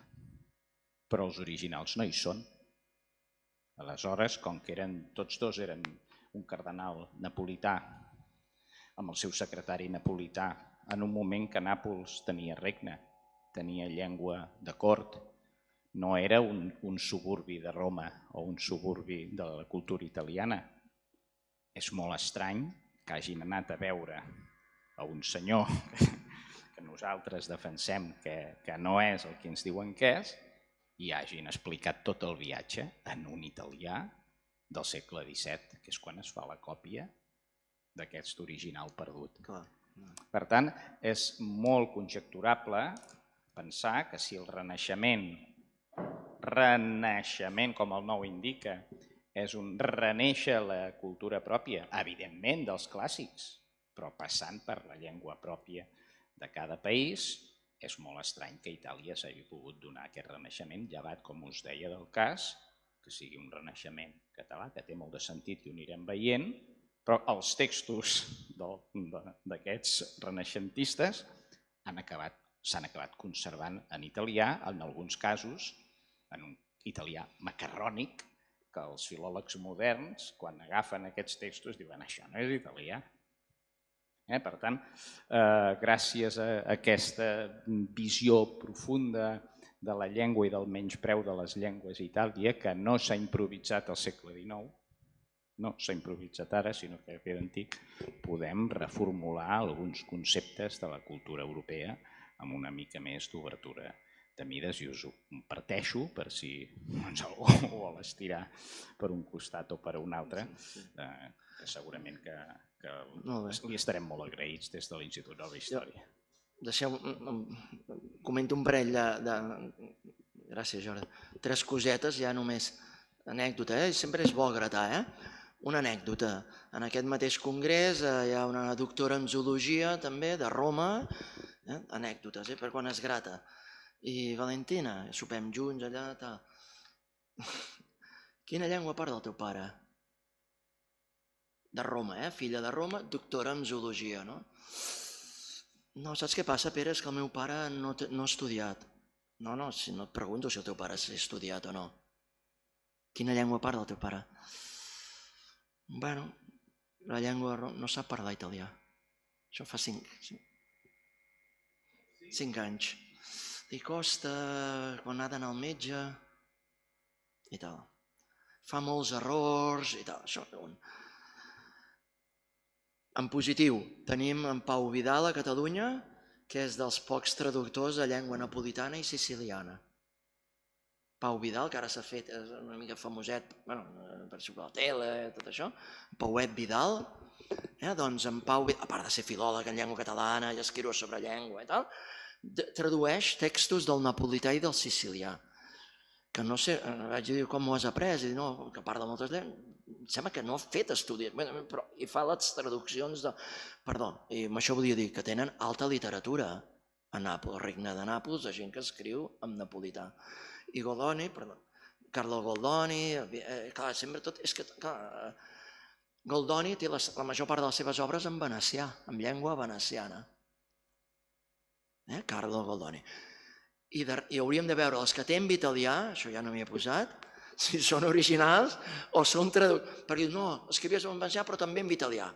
però els originals no hi són. Aleshores, com que tots dos eren un cardenal napolità amb el seu secretari napolità, en un moment que Nàpols tenia regne, tenia llengua de cort, no era un suburbi de Roma o un suburbi de la cultura italiana. És molt estrany que hagin anat a veure a un senyor que nosaltres defensem que no és el que ens diuen que és i hagin explicat tot el viatge en un italià del segle XVII, que és quan es fa la còpia d'aquest original perdut. Per tant, és molt conjecturable pensar que si el Renaixement, com el nom indica, és un renéixer la cultura pròpia, evidentment dels clàssics, però passant per la llengua pròpia de cada país, és molt estrany que Itàlia s'hagi pogut donar aquest renaixement, llevat, com us deia, del cas, que sigui un renaixement català, que té molt de sentit i ho anirem veient, però els textos d'aquests renaixentistes s'han acabat conservant en italià, en alguns casos, en un italià macarrònic, que els filòlegs moderns, quan agafen aquests textos, diuen això no és italià. Per tant, gràcies a aquesta visió profunda de la llengua i del menyspreu de les llengües a Itàlia, que no s'ha improvisat al segle XIX, no s'ha improvisat ara, sinó que ve d'antic, podem reformular alguns conceptes de la cultura europea amb una mica més d'obertura de mides, i us ho comparteixo per si algú vol estirar per un costat o per un altre, que segurament que li estarem molt agraïts des de l'Institut Nova Història. Comento un parell de... Gràcies, Jordi. 3 cosetes, ja només anècdota, sempre és bo gratar, una anècdota. En aquest mateix congrés hi ha una doctora en zoologia, també, de Roma, anècdotes, per quan es grata. I Valentina, sopem junts allà, tal. Quina llengua parla el teu pare? De Roma, filla de Roma, doctora en zoologia, no? No, saps què passa, Pere? És que el meu pare no ha estudiat. No, si no et pregunto si el teu pare s'ha estudiat o no. Quina llengua parla el teu pare? Bueno, la llengua no sap parlar italià. Això fa 5 anys. Li costa quan ha d'anar al metge i tal. Fa molts errors i tal. En positiu, tenim en Pau Vidal a Catalunya, que és dels pocs traductors de llengua napolitana i siciliana. Pau Vidal, que ara s'ha fet una mica famoset, per exemple, a la tele, tot això. Pauet Vidal, doncs en Pau, a part de ser filòleg en llengua catalana i escriure sobre llengua i tal, tradueix textos del napolità i del sicilià, que no sé, vaig dir com ho has après, i no, que parla moltes llengües, em sembla que no ha fet estudis, però hi fa les traduccions de... Perdó, i amb això volia dir que tenen alta literatura a Nàpols, al regne de Nàpols, de gent que escriu en napolità. I Goldoni, perdó, Carlo Goldoni, clar, sempre tot... És que, clar, Goldoni té la major part de les seves obres en venecià, en llengua veneciana. Carlo Goldoni. I hauríem de veure els que té en italià, això ja no m'hi he posat, si són originals o són traduccions. Perquè no, escrivies en venecià però també en italià.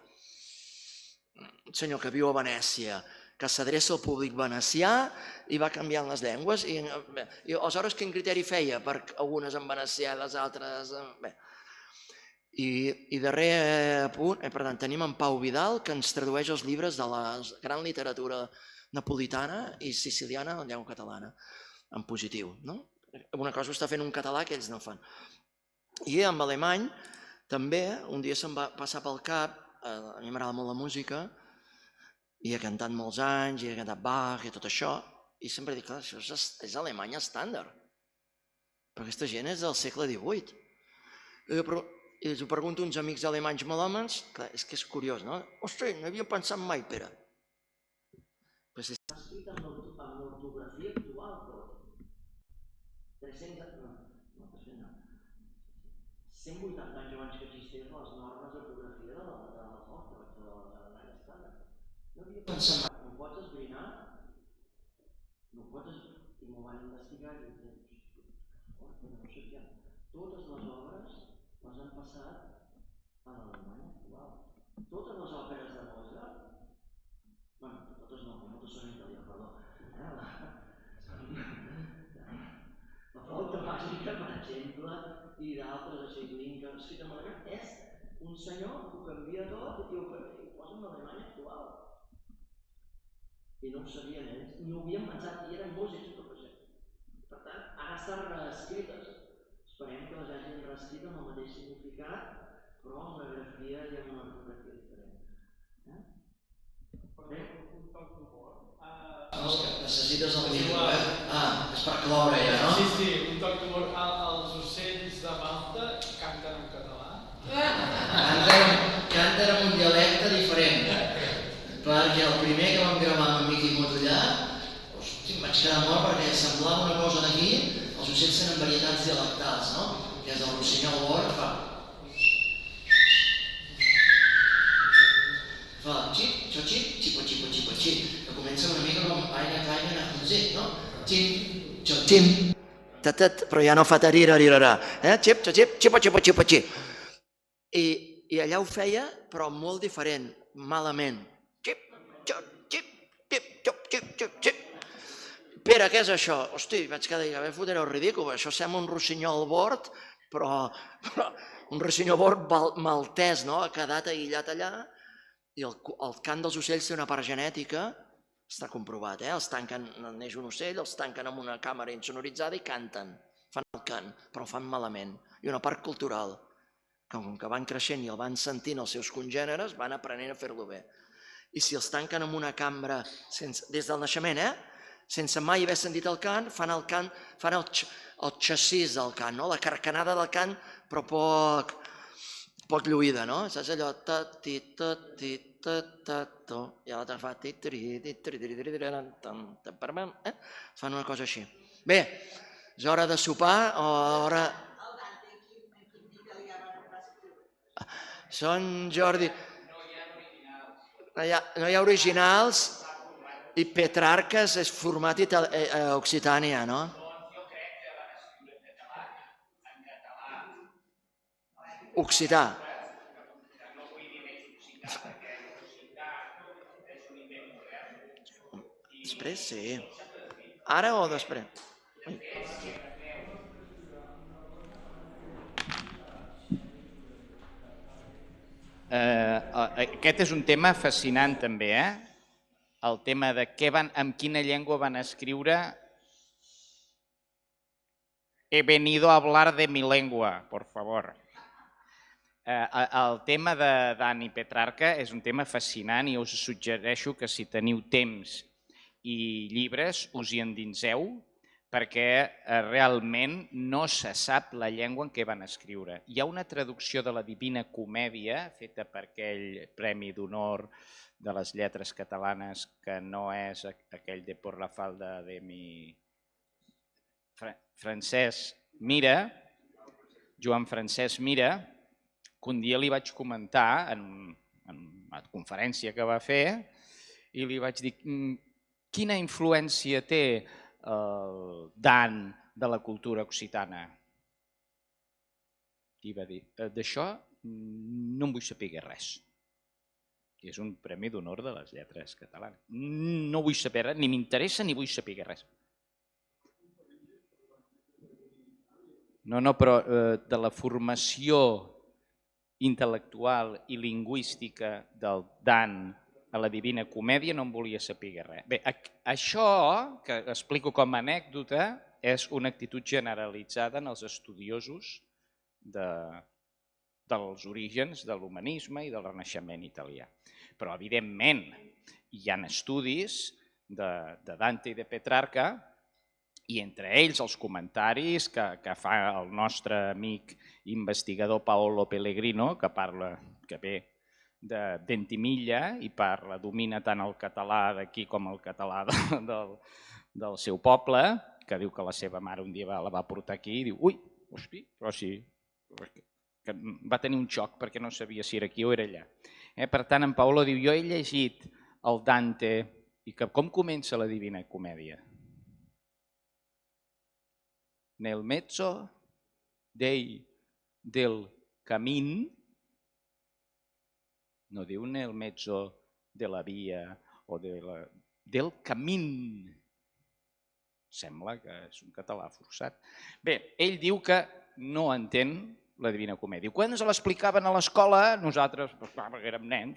Un senyor que viu a Venècia, que s'adreça al públic venecià i va canviant les llengües. I aleshores quin criteri feia per algunes en venecià i les altres... I darrer punt, per tant, tenim en Pau Vidal, que ens tradueix els llibres de la gran literatura napolitana i siciliana en llengua catalana, en positiu. Una cosa ho està fent un català que ells no fan. I amb alemany també, un dia se'm va passar pel cap, a mi m'agrada molt la música, i he cantat molts anys, i he cantat Bach i tot això, i sempre dic, clar, això és alemany estàndard, però aquesta gent és del segle XVIII. I els ho pregunto a uns amics alemanys melòmans, clar, és que és curiós, no? Ostres, no havia pensat mai, Pere. Però si està escrit amb l'ortografia actual, tot. 180 anys abans que existeix les normes d'ortografia de l'alemany estàndard. No havia pensat mai. No pots esbrinar? No pots esbrinar? I m'ho van investigar i no ho sabia. Totes les obres les han passat a l'Alemanya actual. Totes les òperes de Mozart, bueno, totes no, moltes són en italià, perdó. La flauta màgica, per exemple, i d'altres de Schindlin, que han escrit en alemany, és un senyor que ho canvia tot i ho posa en l'alemany actual. I no ho sabien ells, ni ho havien pensat, i eren músics, tot això. Per tant, ara estan reescrites. Esperem que les hagin reescrit amb el mateix significat, però amb una grafia i amb una ortografia diferent. Bé? Un toc d'humor. Necessites el micro, és per cloure ja, no? Sí, un toc d'humor. Els ocells de Malta canten en català? Canten amb un dialecte diferent. Perquè el primer que vam gravar amb en Miqui Motollà, em vaig quedar mort perquè semblava una cosa d'aquí. Els ocells tenen varietats dialectals, no? Que és el rossinyol bord, fa xip, xip, xipo, xipo, xipo, xip, que comença una mica com aina, caina, nafunzit, no? Xip, xip, xip, tatat, però ja no fa tarirarira, xip, xip, xipo, xipo, xipo, xip. I allà ho feia, però molt diferent, malament. Xip, xip, xip, xip, xip, xip, xip, xip. Pere, què és això? Hosti, vaig quedar a dir, fotreu ridícul, això sembla un rossinyol bord, però un rossinyol bord maltès, no? Ha quedat aïllat allà, i el cant dels ocells té una part genètica, està comprovat, els tanquen, neix un ocell, els tanquen amb una càmera insonoritzada i canten, fan el cant, però ho fan malament. I una part cultural, com que van creixent i el van sentint els seus congèneres, van aprenent a fer-lo bé. I si els tanquen amb una cambra des del naixement, sense mai haver sentit el cant, fan el xassís del cant, la carcanada del cant, però poc lluïda, no? Saps allò? I l'altre fa... Fan una cosa així. Bé, és hora de sopar o hora... Són Jordi... No hi ha originals... I Petrarques és format a Occitània, no? Jo crec que van escriure en català, en català. Occità. No vull dir més occità, perquè occità és un invent modern. Després, sí. Ara o després? Aquest és un tema fascinant també, el tema de amb quina llengua van escriure. He venido a hablar de mi lengua, por favor. El tema de Dani Petrarca és un tema fascinant i us suggereixo que si teniu temps i llibres us hi endinseu perquè realment no se sap la llengua en què van escriure. Hi ha una traducció de la Divina Comèdia feta per aquell Premi d'Honor de les Lletres Catalanes que no és aquell de Por la Falda de mi Francesc Mira, Joan Francesc Mira, que un dia li vaig comentar en una conferència que va fer i li vaig dir quina influència té el Dan de la cultura occitana. I va dir, d'això no en vull saber res. És un premi d'honor de les lletres catalanes. No vull saber res, ni m'interessa ni vull saber res. No, però de la formació intel·lectual i lingüística del Dan a la Divina Comèdia no en volia saber res. Bé, això, que explico com a anècdota, és una actitud generalitzada en els estudiosos dels orígens de l'humanisme i del Renaixement italià. Però, evidentment, hi ha estudis de Dante i de Petrarca i entre ells els comentaris que fa el nostre amic investigador Paolo Pellegrino, que ve de Ventimiglia i domina tant el català d'aquí com el català del seu poble, que diu que la seva mare un dia la va portar aquí i diu, ui, hosti, però sí, que va tenir un xoc perquè no sabia si era aquí o era allà. Per tant, en Paolo diu, jo he llegit el Dante i que com comença la Divina Comèdia? Nel mezzo del cammin, no diu nel mezzo de la via o del cammin. Sembla que és un català forçat. Bé, ell diu que no entén la Divina Comèdia. Quan ens l'explicaven a l'escola, nosaltres, perquè érem nens,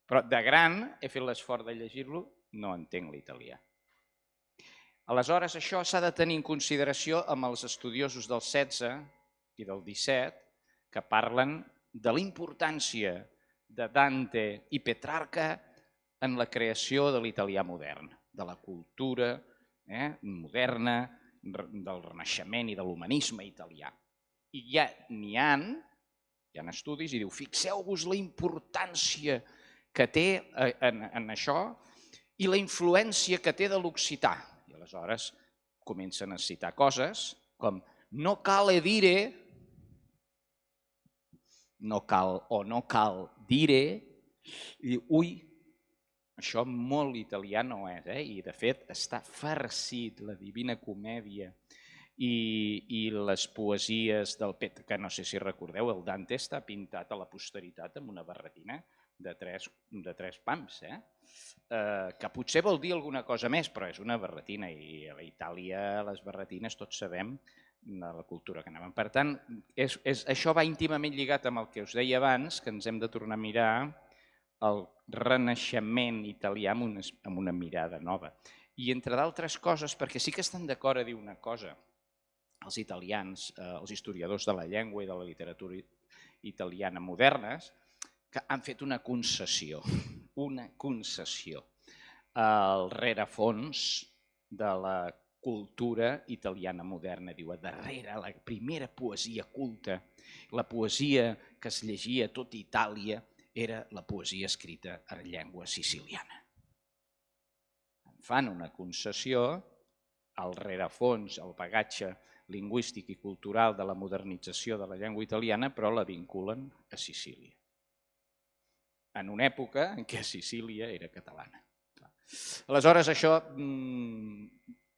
però de gran he fet l'esforç de llegir-lo, no entenc l'italià. Aleshores, això s'ha de tenir en consideració amb els estudiosos del 16 i del 17 que parlen de la importància de Dante i Petrarca en la creació de l'italià modern, de la cultura moderna, del Renaixement i de l'humanisme italià. I n'hi ha estudis i diu, fixeu-vos la importància que té en això i la influència que té de l'occità. I aleshores comencen a citar coses com no cal dire, no cal dire, i diu, ui, això molt italià no és, i de fet està farcit la Divina Comèdia i les poesies del Petrarca, que no sé si recordeu, el Dante està pintat a la posteritat amb una barretina de tres pams, que potser vol dir alguna cosa més, però és una barretina i a Itàlia les barretines tots sabem de la cultura que anaven. Per tant, això va íntimament lligat amb el que us deia abans, que ens hem de tornar a mirar el Renaixement italià amb una mirada nova. I entre d'altres coses, perquè sí que estan d'acord a dir una cosa, els italians, els historiadors de la llengua i de la literatura italiana modernes, que han fet una concessió al rerefons de la cultura italiana moderna. Diu, a darrere, la primera poesia culta, la poesia que es llegia a tota Itàlia, era la poesia escrita en llengua siciliana. Fan una concessió al rerefons, al bagatge lingüístic i cultural de la modernització de la llengua italiana, però la vinculen a Sicília, en una època en què Sicília era catalana. Aleshores, això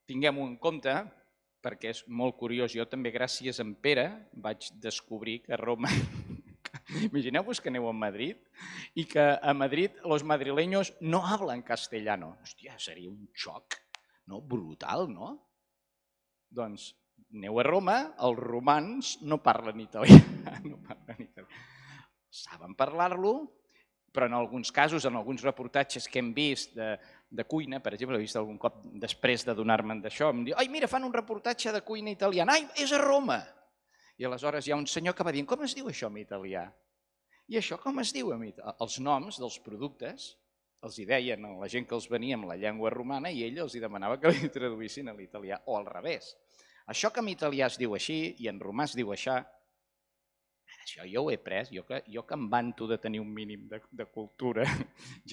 tinguem-ho en compte, perquè és molt curiós. Jo també, gràcies a en Pere, vaig descobrir que a Roma... Imagineu-vos que aneu a Madrid i que a Madrid los madrileños no hablan castellano. Hòstia, seria un xoc brutal, no? Doncs aneu a Roma, els romans no parlen italià. Saben parlar-lo, però en alguns casos, en alguns reportatges que hem vist de cuina, per exemple, he vist algun cop després de donar-me'n d'això, em diu, ai, mira, fan un reportatge de cuina italiana, ai, és a Roma. I aleshores hi ha un senyor que va dient, com es diu això en italià? I això com es diu en italià? Els noms dels productes els hi deien a la gent que els venia amb la llengua romana i ell els hi demanava que li traduïssin a l'italià, o al revés. Això que en italià es diu així i en romà es diu això, això jo ho he pres, jo que em vanto de tenir un mínim de cultura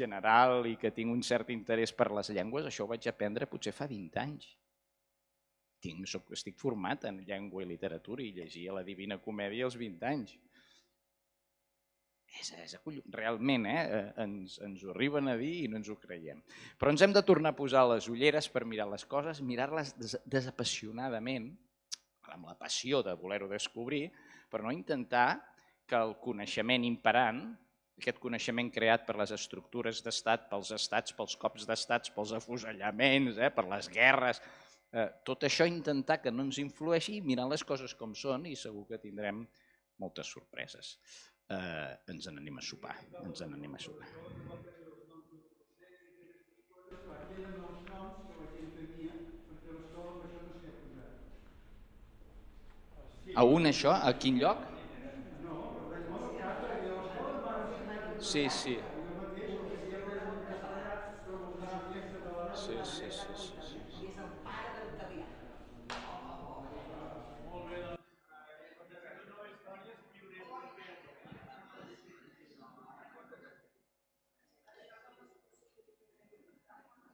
general i que tinc un cert interès per les llengües, això ho vaig aprendre potser fa 20 anys. Estic format en llengua i literatura i llegia la Divina Comèdia als 20 anys. Realment, ens ho arriben a dir i no ens ho creiem. Però ens hem de tornar a posar les ulleres per mirar les coses, mirar-les desapassionadament, amb la passió de voler-ho descobrir, però no intentar que el coneixement imperant, aquest coneixement creat per les estructures d'estat, pels estats, pels cops d'estats, pels afusellaments, per les guerres, tot això intentar que no ens influeixi i mirar les coses com són i segur que tindrem moltes sorpreses. Ens n'anem a sopar, A un això? A quin lloc? Sí. Sí.